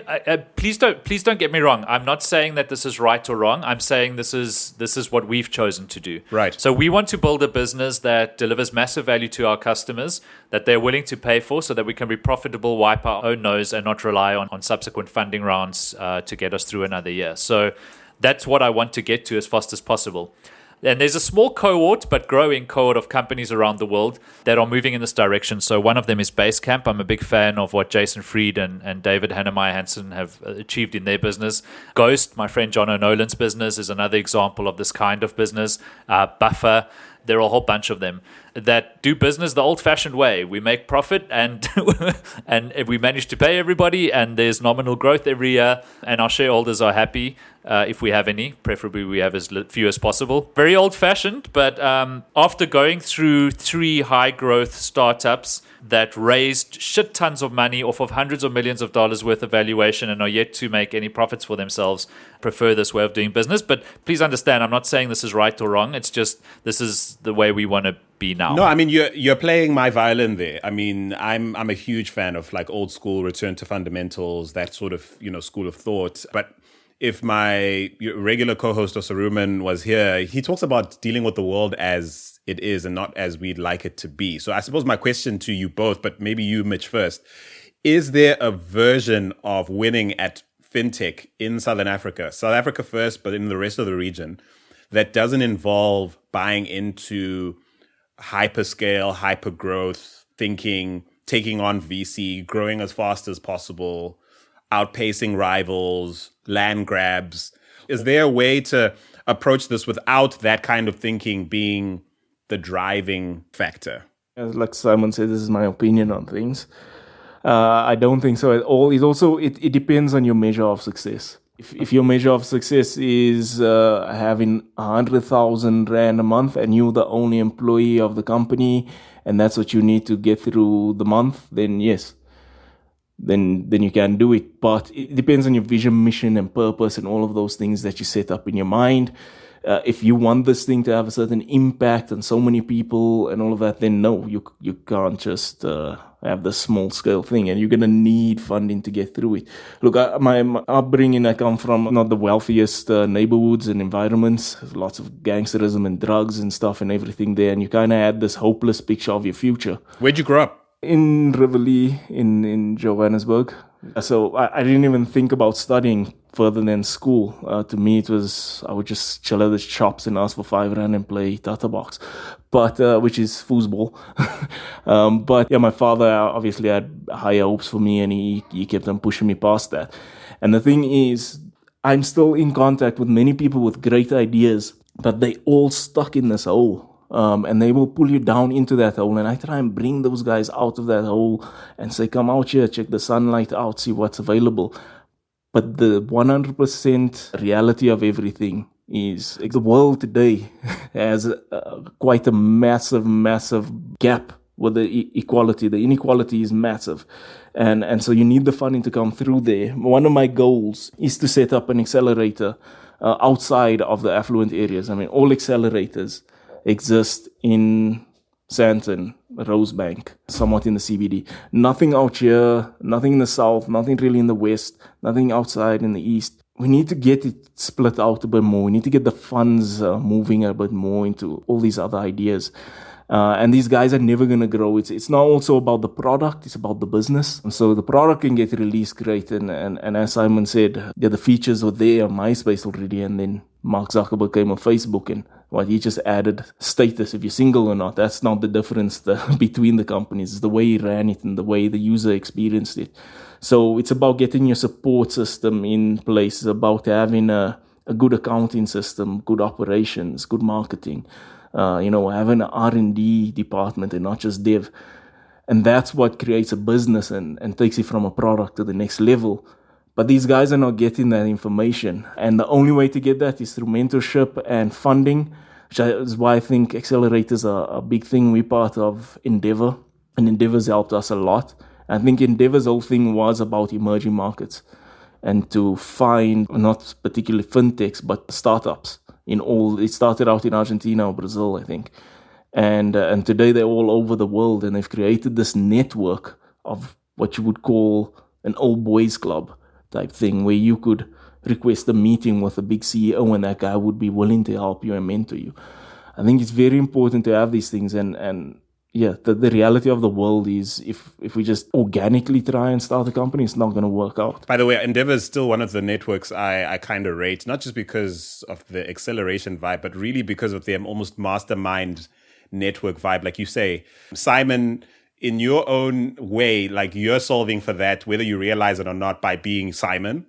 please don't get me wrong. I'm not saying that this is right or wrong. I'm saying this is what we've chosen to do. Right. So we want to build a business that delivers massive value to our customers, that they're willing to pay for, so that we can be profitable, wipe our own nose, and not rely on subsequent funding rounds to get us through another year. So that's what I want to get to as fast as possible. And there's a small cohort, but growing cohort of companies around the world that are moving in this direction. So one of them is Basecamp. I'm a big fan of what Jason Fried and David Hannemeyer Hansen have achieved in their business. Ghost, my friend John O'Nolan's business, is another example of this kind of business. Buffer, there are a whole bunch of them that do business the old-fashioned way. We make profit and we manage to pay everybody, and there's nominal growth every year, and our shareholders are happy if we have any. Preferably we have as few as possible. Very old-fashioned, but after going through 3 high-growth startups that raised shit tons of money off of hundreds of millions of dollars worth of valuation and are yet to make any profits for themselves, prefer this way of doing business. But please understand, I'm not saying this is right or wrong. It's just this is the way we want to be now. No, I mean, you're playing my violin there. I mean, I'm a huge fan of like old school return to fundamentals, that sort of, school of thought. But if my regular co-host Osaruman was here, he talks about dealing with the world as it is and not as we'd like it to be. So I suppose my question to you both, but maybe you, Mitch, first, is there a version of winning at fintech in Southern Africa first, but in the rest of the region, that doesn't involve buying into hyperscale, hypergrowth thinking, taking on VC, growing as fast as possible, outpacing rivals, land grabs? Is there a way to approach this without that kind of thinking being the driving factor? Like Simon said, this is my opinion on things. I don't think so at all. It depends on your measure of success. If your measure of success is having 100,000 Rand a month and you're the only employee of the company and that's what you need to get through the month, then yes, then you can do it. But it depends on your vision, mission, and purpose and all of those things that you set up in your mind. If you want this thing to have a certain impact on so many people and all of that, then no, you can't just have the small scale thing, and you're going to need funding to get through it. Look, my upbringing, I come from not the wealthiest neighborhoods and environments. There's lots of gangsterism and drugs and stuff and everything there, and you kind of had this hopeless picture of your future. Where'd you grow up? In Rivoli, in Johannesburg. So I didn't even think about studying further than school. To me, it was, I would just chill at the shops and ask for 5 rand and play Tata Box, but which is foosball. But yeah, my father obviously had higher hopes for me, and he kept on pushing me past that. And the thing is, I'm still in contact with many people with great ideas, but they all stuck in this hole. And they will pull you down into that hole. And I try and bring those guys out of that hole and say, come out here, check the sunlight out, see what's available. But the 100% reality of everything is the world today has quite a massive gap with the equality. The inequality is massive. And so you need the funding to come through there. One of my goals is to set up an accelerator outside of the affluent areas. I mean, all accelerators exist in Sandton, Rosebank, somewhat in the CBD. Nothing out here, nothing in the south, nothing really in the west, nothing outside in the east. We need to get it split out a bit more. We need to get the funds moving a bit more into all these other ideas. And these guys are never going to grow. It's not also about the product, it's about the business. And so the product can get released great. And as Simon said, yeah, the features were there on MySpace already. And then Mark Zuckerberg came on Facebook, and he just added status if you're single or not. That's not the difference between the companies. It's the way he ran it and the way the user experienced it. So it's about getting your support system in place. It's about having a good accounting system, good operations, good marketing. Having an R&D department and not just dev. And that's what creates a business and takes it from a product to the next level. But these guys are not getting that information. And the only way to get that is through mentorship and funding, which is why I think accelerators are a big thing. We're part of Endeavor, and Endeavor's helped us a lot. I think Endeavor's whole thing was about emerging markets and to find not particularly fintechs, but startups. It started out in Argentina or Brazil, I think. And today they're all over the world, and they've created this network of what you would call an old boys club type thing, where you could request a meeting with a big CEO and that guy would be willing to help you and mentor you. I think it's very important to have these things. And the reality of the world is if we just organically try and start a company, it's not going to work out. By the way, Endeavor is still one of the networks I kind of rate, not just because of the acceleration vibe, but really because of their almost mastermind network vibe. Like you say, Simon, in your own way, like you're solving for that, whether you realize it or not, by being Simon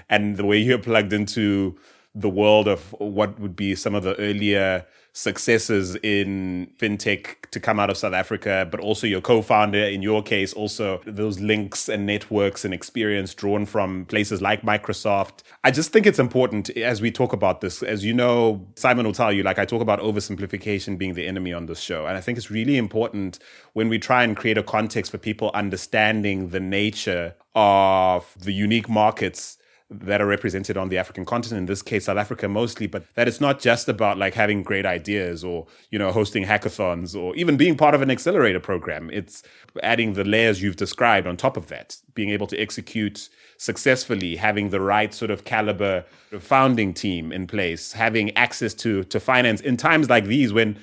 and the way you're plugged into the world of what would be some of the earlier successes in fintech to come out of South Africa, but also your co-founder, in your case, also those links and networks and experience drawn from places like Microsoft. I just think it's important as we talk about this. As you know, Simon will tell you, like I talk about oversimplification being the enemy on this show. And I think it's really important when we try and create a context for people understanding the nature of the unique markets that are represented on the African continent, in this case, South Africa mostly, but that it's not just about like having great ideas or, hosting hackathons or even being part of an accelerator program. It's adding the layers you've described on top of that, being able to execute successfully, having the right sort of caliber founding team in place, having access to finance in times like these when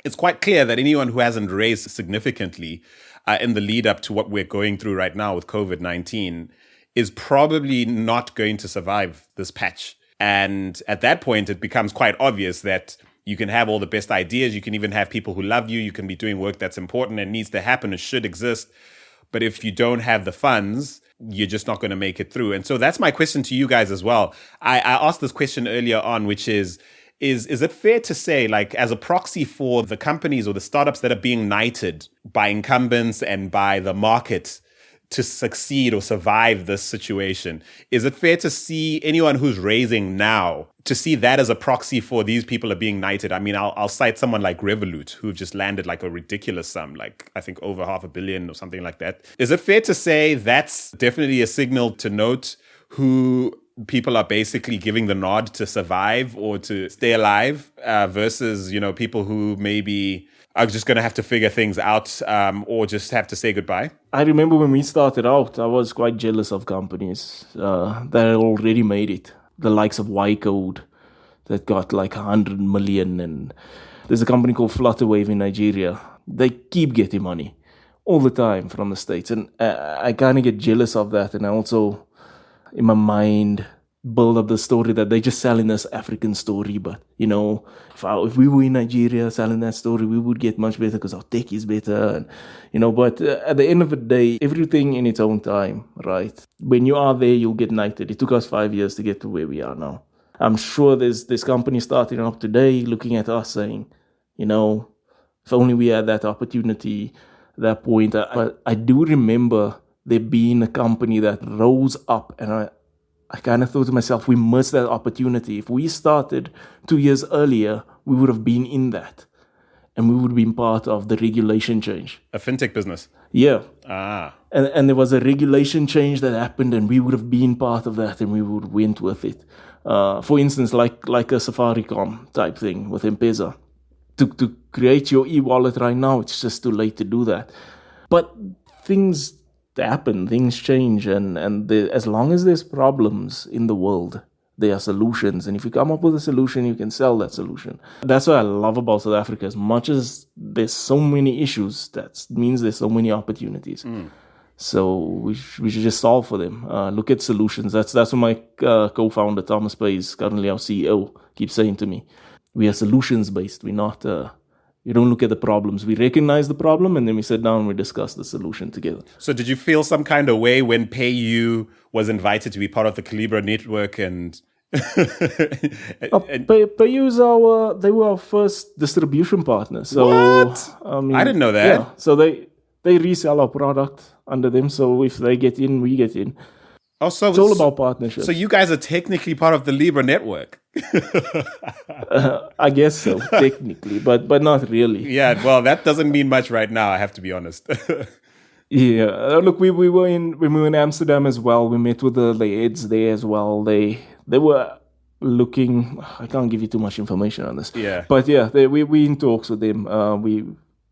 it's quite clear that anyone who hasn't raised significantly in the lead up to what we're going through right now with COVID-19 is probably not going to survive this patch. And at that point, it becomes quite obvious that you can have all the best ideas. You can even have people who love you. You can be doing work that's important and needs to happen and should exist. But if you don't have the funds, you're just not going to make it through. And so that's my question to you guys as well. I asked this question earlier on, which is it fair to say, like, as a proxy for the companies or the startups that are being knighted by incumbents and by the market to succeed or survive this situation, is it fair to see anyone who's raising now, to see that as a proxy for these people are being knighted? I mean, I'll cite someone like Revolut, who just landed like a ridiculous sum, like I think over $500 million or something like that. Is it fair to say that's definitely a signal to note who people are basically giving the nod to survive or to stay alive versus, people who maybe are just going to have to figure things out or just have to say goodbye? I remember when we started out, I was quite jealous of companies that had already made it. The likes of Y-Code that got like 100 million. And there's a company called Flutterwave in Nigeria. They keep getting money. all the time from the States. And I kind of get jealous of that. And I also, in my mind, build up the story that they're just selling us African story. But, if we were in Nigeria selling that story, we would get much better because our tech is better. And, but at the end of the day, everything in its own time, right? When you are there, you'll get knighted. It took us 5 years to get to where we are now. I'm sure there's companies starting up today looking at us saying, if only we had that opportunity, that point. But I do remember there being a company that rose up, and I kind of thought to myself, we missed that opportunity. If we started 2 years earlier, we would have been in that. And we would have been part of the regulation change. A fintech business? Yeah. Ah. And there was a regulation change that happened, and we would have been part of that, and we would have went with it. For instance, like a Safaricom type thing with M-Pesa. To create your e-wallet right now, it's just too late to do that. But things happen, things change, and as long as there's problems in the world, there are solutions. And if you come up with a solution, you can sell that solution. That's what I love about South Africa. As much as there's so many issues, that means there's so many opportunities. So we should just solve for them. Look at solutions. That's what my co-founder, Thomas Pays, currently our CEO, keeps saying to me. We are solutions-based. We're not... We don't look at the problems. We recognize the problem, and then we sit down and we discuss the solution together. So did you feel some kind of way when PayU was invited to be part of the Calibra network and... PayU they were our first distribution partner. So, what? I didn't know that. Yeah, so they resell our product under them. So if they get in, we get in. Oh, so it's all about partnerships. So you guys are technically part of the Libra network. I guess so, technically, but not really. Yeah, well, that doesn't mean much right now, I have to be honest. Yeah, look, when we were in Amsterdam as well. We met with the heads there as well. They were looking. I can't give you too much information on this. Yeah, but yeah, we in talks with them.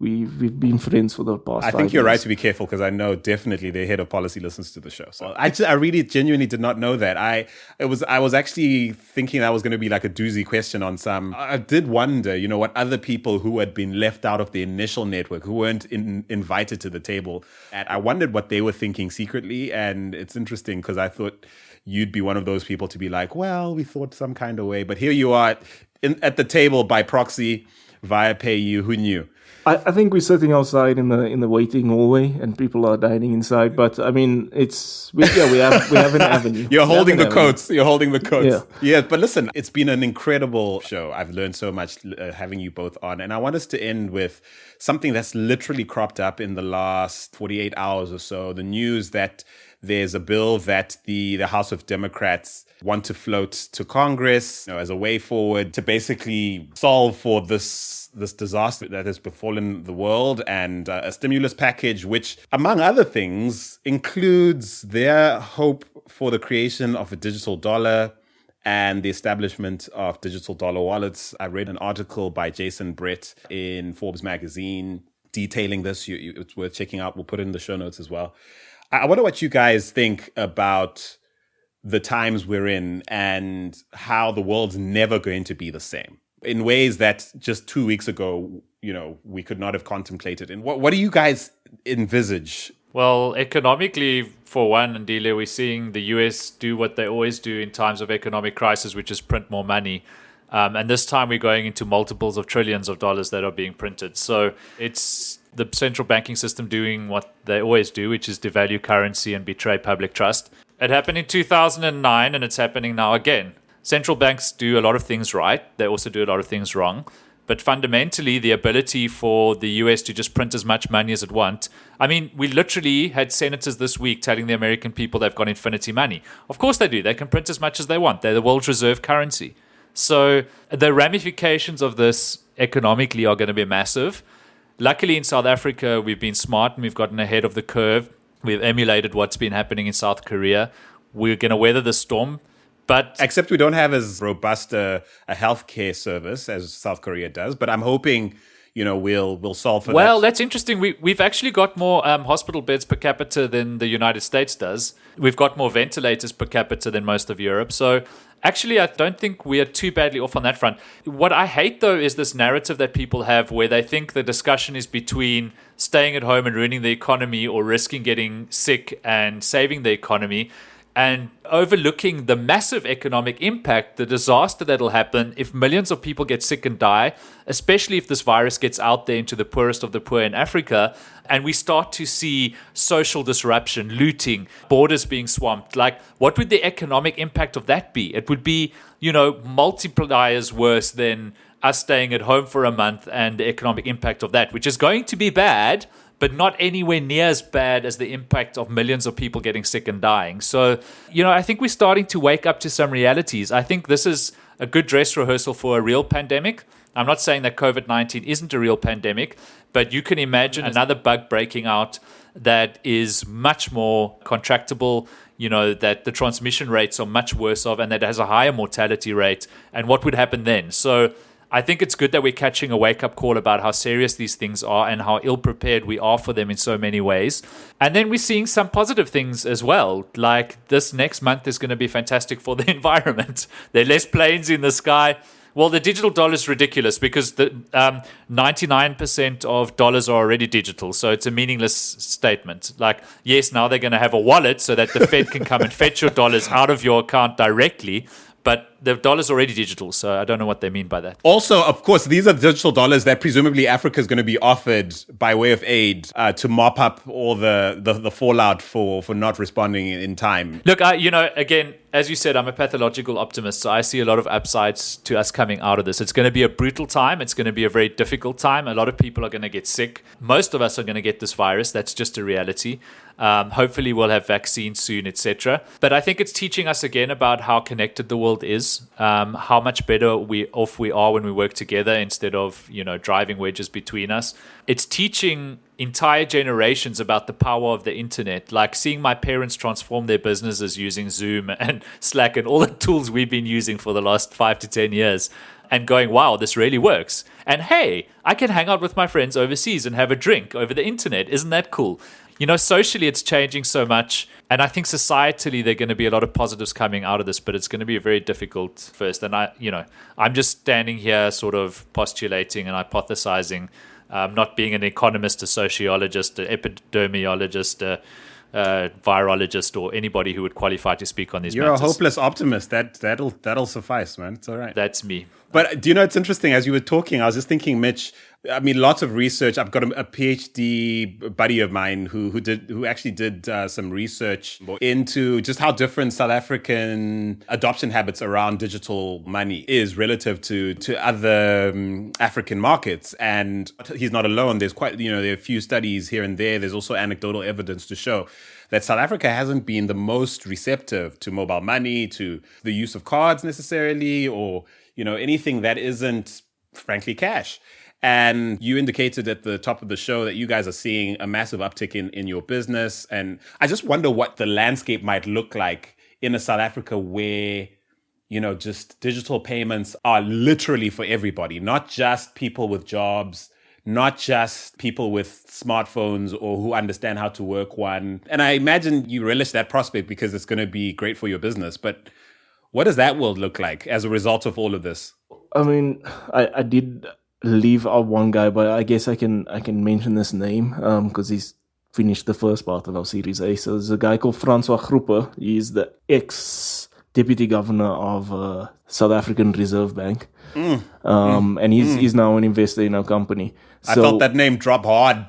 We've been friends for the past 5 years. I think you're right to be careful because I know definitely the head of policy listens to the show. So I really genuinely did not know that. I was actually thinking that was going to be like a doozy question on some. I did wonder, what other people who had been left out of the initial network, who weren't invited to the table, and I wondered what they were thinking secretly. And it's interesting because I thought you'd be one of those people to be like, well, we thought some kind of way, but here you are at the table by proxy via PayU. Who knew? I think we're sitting outside in the waiting hallway, and people are dining inside. But I mean, we have an avenue. You're holding the coats. You're holding the coats. Yeah. But listen, it's been an incredible show. I've learned so much having you both on, and I want us to end with something that's literally cropped up in the last 48 hours or so. The news that there's a bill that the House of Democrats want to float to Congress, as a way forward to basically solve for this disaster that has befallen the world, and a stimulus package, which, among other things, includes their hope for the creation of a digital dollar and the establishment of digital dollar wallets. I read an article by Jason Brett in Forbes magazine detailing this. It's worth checking out. We'll put it in the show notes as well. I wonder what you guys think about the times we're in and how the world's never going to be the same in ways that just 2 weeks ago, we could not have contemplated. And what do you guys envisage? Well, economically, for one, Ndile, we're seeing the US do what they always do in times of economic crisis, which is print more money. And this time we're going into multiples of trillions of dollars that are being printed. So it's the central banking system doing what they always do, which is devalue currency and betray public trust. It happened in 2009, and it's happening now again. Central banks do a lot of things right. They also do a lot of things wrong. But fundamentally, the ability for the US to just print as much money as it wants. I mean, we literally had senators this week telling the American people they've got infinity money. Of course they do. They can print as much as they want. They're the world's reserve currency. So the ramifications of this economically are going to be massive. Luckily, in South Africa, we've been smart and we've gotten ahead of the curve. We've emulated what's been happening in South Korea. We're going to weather the storm. But except we don't have as robust a healthcare service as South Korea does. But I'm hoping, we'll solve for that. Well, that's interesting. We've actually got more hospital beds per capita than the United States does. We've got more ventilators per capita than most of Europe. So actually, I don't think we are too badly off on that front. What I hate, though, is this narrative that people have where they think the discussion is between staying at home and ruining the economy or risking getting sick and saving the economy, and overlooking the massive economic impact, the disaster that'll happen if millions of people get sick and die, especially if this virus gets out there into the poorest of the poor in Africa, and we start to see social disruption, looting, borders being swamped. Like, what would the economic impact of that be? It would be, multipliers worse than us staying at home for a month and the economic impact of that, which is going to be bad, but not anywhere near as bad as the impact of millions of people getting sick and dying. So, I think we're starting to wake up to some realities. I think this is a good dress rehearsal for a real pandemic. I'm not saying that COVID-19 isn't a real pandemic, but you can imagine another bug breaking out that is much more contractable, that the transmission rates are much worse of, and that has a higher mortality rate. And what would happen then? So I think it's good that we're catching a wake-up call about how serious these things are and how ill-prepared we are for them in so many ways. And then we're seeing some positive things as well. Like, this next month is going to be fantastic for the environment. There are less planes in the sky. Well, the digital dollar is ridiculous because the 99% of dollars are already digital. So it's a meaningless statement. Like, yes, now they're going to have a wallet so that the Fed can come and fetch your dollars out of your account directly. But the dollar's already digital, so I don't know what they mean by that. Also, of course, these are digital dollars that presumably Africa is going to be offered by way of aid to mop up all the fallout for not responding in time. Look, again, as you said, I'm a pathological optimist, so I see a lot of upsides to us coming out of this. It's going to be a brutal time. It's going to be a very difficult time. A lot of people are going to get sick. Most of us are going to get this virus. That's just a reality. Hopefully we'll have vaccines soon, etc. But I think it's teaching us again about how connected the world is, how much better off we are when we work together instead of, driving wedges between us. It's teaching entire generations about the power of the internet, like seeing my parents transform their businesses using Zoom and Slack and all the tools we've been using for the last 5 to 10 years. And going, wow, this really works. And hey, I can hang out with my friends overseas and have a drink over the internet. Isn't that cool? Socially, it's changing so much. And I think societally, there are going to be a lot of positives coming out of this, but it's going to be very difficult first. And I'm just standing here sort of postulating and hypothesizing, not being an economist, a sociologist, an epidemiologist, a virologist, or anybody who would qualify to speak on these matters. You're a hopeless optimist. That'll suffice, man. It's all right. That's me. But it's interesting, as you were talking, I was just thinking, Mitch, I mean, lots of research. I've got a PhD buddy of mine who actually did some research into just how different South African adoption habits around digital money is relative to other African markets. And he's not alone. There's there are a few studies here and there. There's also anecdotal evidence to show that South Africa hasn't been the most receptive to mobile money, to the use of cards necessarily, or anything that isn't, frankly, cash. And you indicated at the top of the show that you guys are seeing a massive uptick in your business. And I just wonder what the landscape might look like in a South Africa where, just digital payments are literally for everybody, not just people with jobs, not just people with smartphones or who understand how to work one. And I imagine you relish that prospect because it's going to be great for your business. But what does that world look like as a result of all of this? I mean, I did leave out one guy, but I guess I can mention this name because he's finished the first part of our Series A. So there's a guy called Francois Groepe. He's the ex-deputy governor of South African Reserve Bank. And he's now an investor in our company. I felt that name drop hard.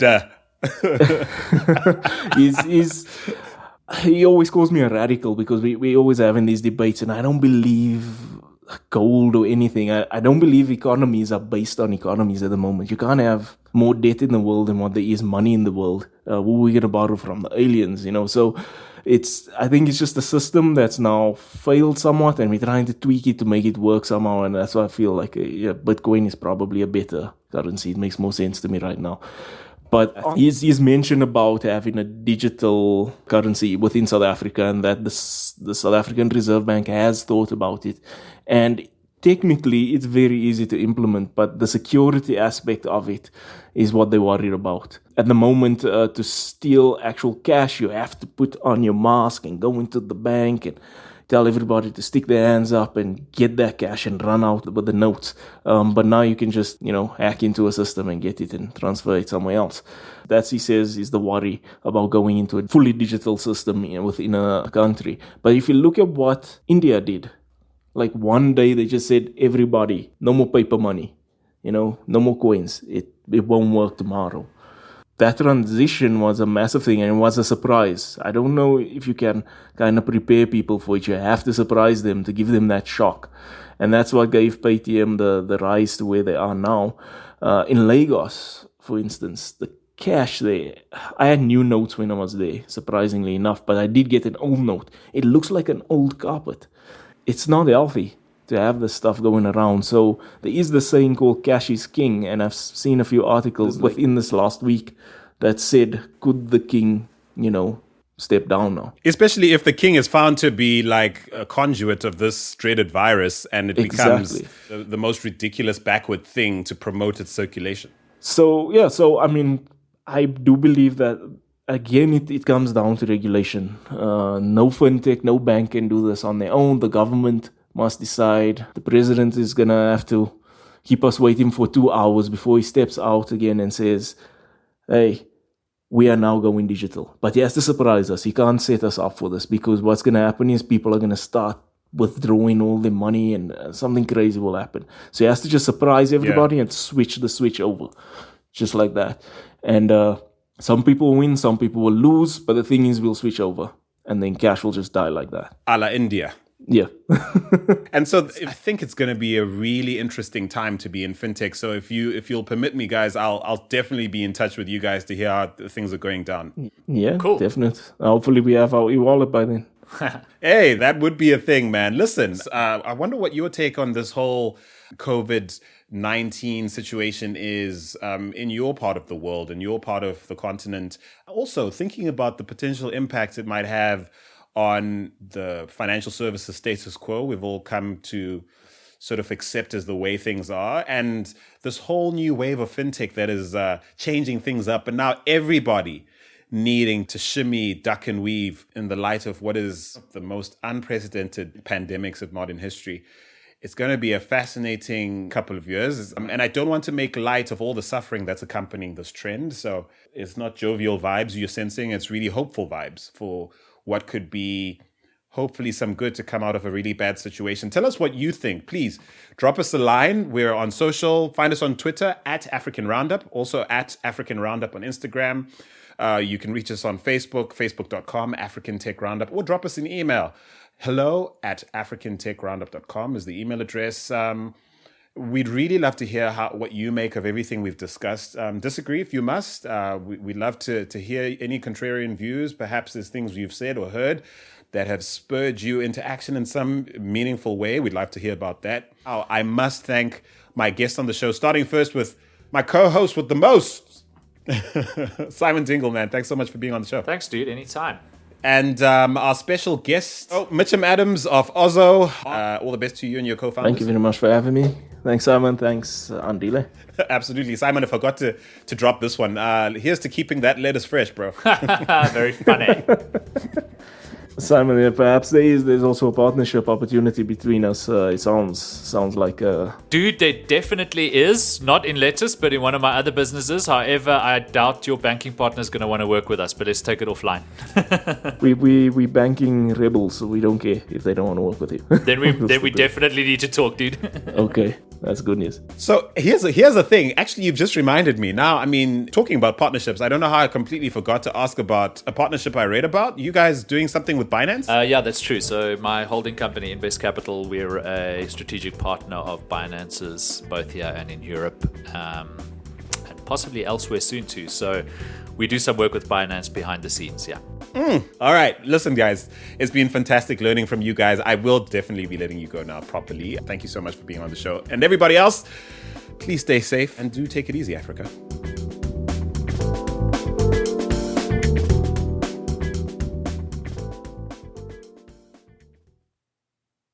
He always calls me a radical because we always having these debates, and I don't believe gold or anything. I don't believe economies are based on economies at the moment. You can't have more debt in the world than what there is money in the world. Who are we going to borrow from? The aliens, So I think it's just a system that's now failed somewhat, and we're trying to tweak it to make it work somehow. And that's why I feel like Bitcoin is probably a better currency. It makes more sense to me right now. But he's mentioned about having a digital currency within South Africa, and that the South African Reserve Bank has thought about it. And technically it's very easy to implement, but the security aspect of it is what they're worried about. At the moment, to steal actual cash, you have to put on your mask and go into the bank and tell everybody to stick their hands up and get that cash and run out with the notes. But now you can just, hack into a system and get it and transfer it somewhere else. That's, he says, is the worry about going into a fully digital system within a country. But if you look at what India did, like one day they just said, everybody, no more paper money, no more coins. It won't work tomorrow. That transition was a massive thing and it was a surprise. I don't know if you can kind of prepare people for it. You have to surprise them to give them that shock. And that's what gave Paytm the rise to where they are now. In Lagos, for instance, the cash there, I had new notes when I was there, surprisingly enough, but I did get an old note. It looks like an old carpet. It's not healthy to have this stuff going around. So there is the saying called cash is king, and I've seen a few articles within this last week that said, could the king, step down now? Especially if the king is found to be like a conduit of this dreaded virus and it becomes the most ridiculous backward thing to promote its circulation. So I do believe that, again, it comes down to regulation. No fintech, no bank can do this on their own. The government must decide. The president is going to have to keep us waiting for 2 hours before he steps out again and says, hey, we are now going digital. But he has to surprise us. He can't set us up for this, because what's going to happen is people are going to start withdrawing all their money and something crazy will happen. So he has to just surprise everybody and switch the switch over, just like that. And some people will win, some people will lose, but the thing is we'll switch over and then cash will just die like that. A la India. Yeah. And so I think it's going to be a really interesting time to be in fintech. So if you'll permit me, guys, I'll definitely be in touch with you guys to hear how things are going down. Yeah, cool. Definitely. Hopefully we have our e-wallet by then. Hey, that would be a thing, man. Listen, I wonder what your take on this whole COVID-19 situation is in your part of the world, in your part of the continent. Also, thinking about the potential impact it might have on the financial services status quo we've all come to sort of accept as the way things are, and this whole new wave of fintech that is changing things up, and now everybody needing to shimmy, duck and weave in the light of what is the most unprecedented pandemics, if not in history. It's going to be a fascinating couple of years. And I don't want to make light of all the suffering that's accompanying this trend. So it's not jovial vibes you're sensing. It's really hopeful vibes for what could be hopefully some good to come out of a really bad situation. Tell us what you think. Please drop us a line. We're on social. Find us on Twitter at African Roundup, also at African Roundup on Instagram. You can reach us on Facebook, facebook.com, African Tech Roundup, or drop us an email. hello@africantechroundup.com is the email address. We'd really love to hear what you make of everything we've discussed. Disagree if you must. We'd love to hear any contrarian views. Perhaps there's things you've said or heard that have spurred you into action in some meaningful way. We'd love to hear about that. I must thank my guests on the show, starting first with my co-host with the most, Simon Dingle, man. Thanks so much for being on the show. Thanks, dude. Anytime. And our special guest, Mitchan Adams of Ozow. All the best to you and your co-founders. Thank you very much for having me. Thanks, Simon. Thanks, Andile. Absolutely. Simon, I forgot to drop this one. Here's to keeping that lettuce fresh, bro. Very funny. Simon, perhaps there's also a partnership opportunity between us. It sounds like Dude, there definitely is. Not in lettuce, but in one of my other businesses. However, I doubt your banking partner is going to want to work with us, but let's take it offline. we banking rebels, so we don't care if they don't want to work with you. Then we definitely need to talk, dude. Okay, that's good news. So here's the thing. Actually, you've just reminded me. Now, I mean, talking about partnerships, I don't know how I completely forgot to ask about a partnership I read about. You guys doing something with Binance? Yeah, that's true. So my holding company, Invest Capital, we're a strategic partner of Binance's, both here and in Europe, and possibly elsewhere soon too. So we do some work with Binance behind the scenes, yeah. All right. Listen, guys, it's been fantastic learning from you guys. I will definitely be letting you go now properly. Thank you so much for being on the show. And everybody else, please stay safe and do take it easy, Africa.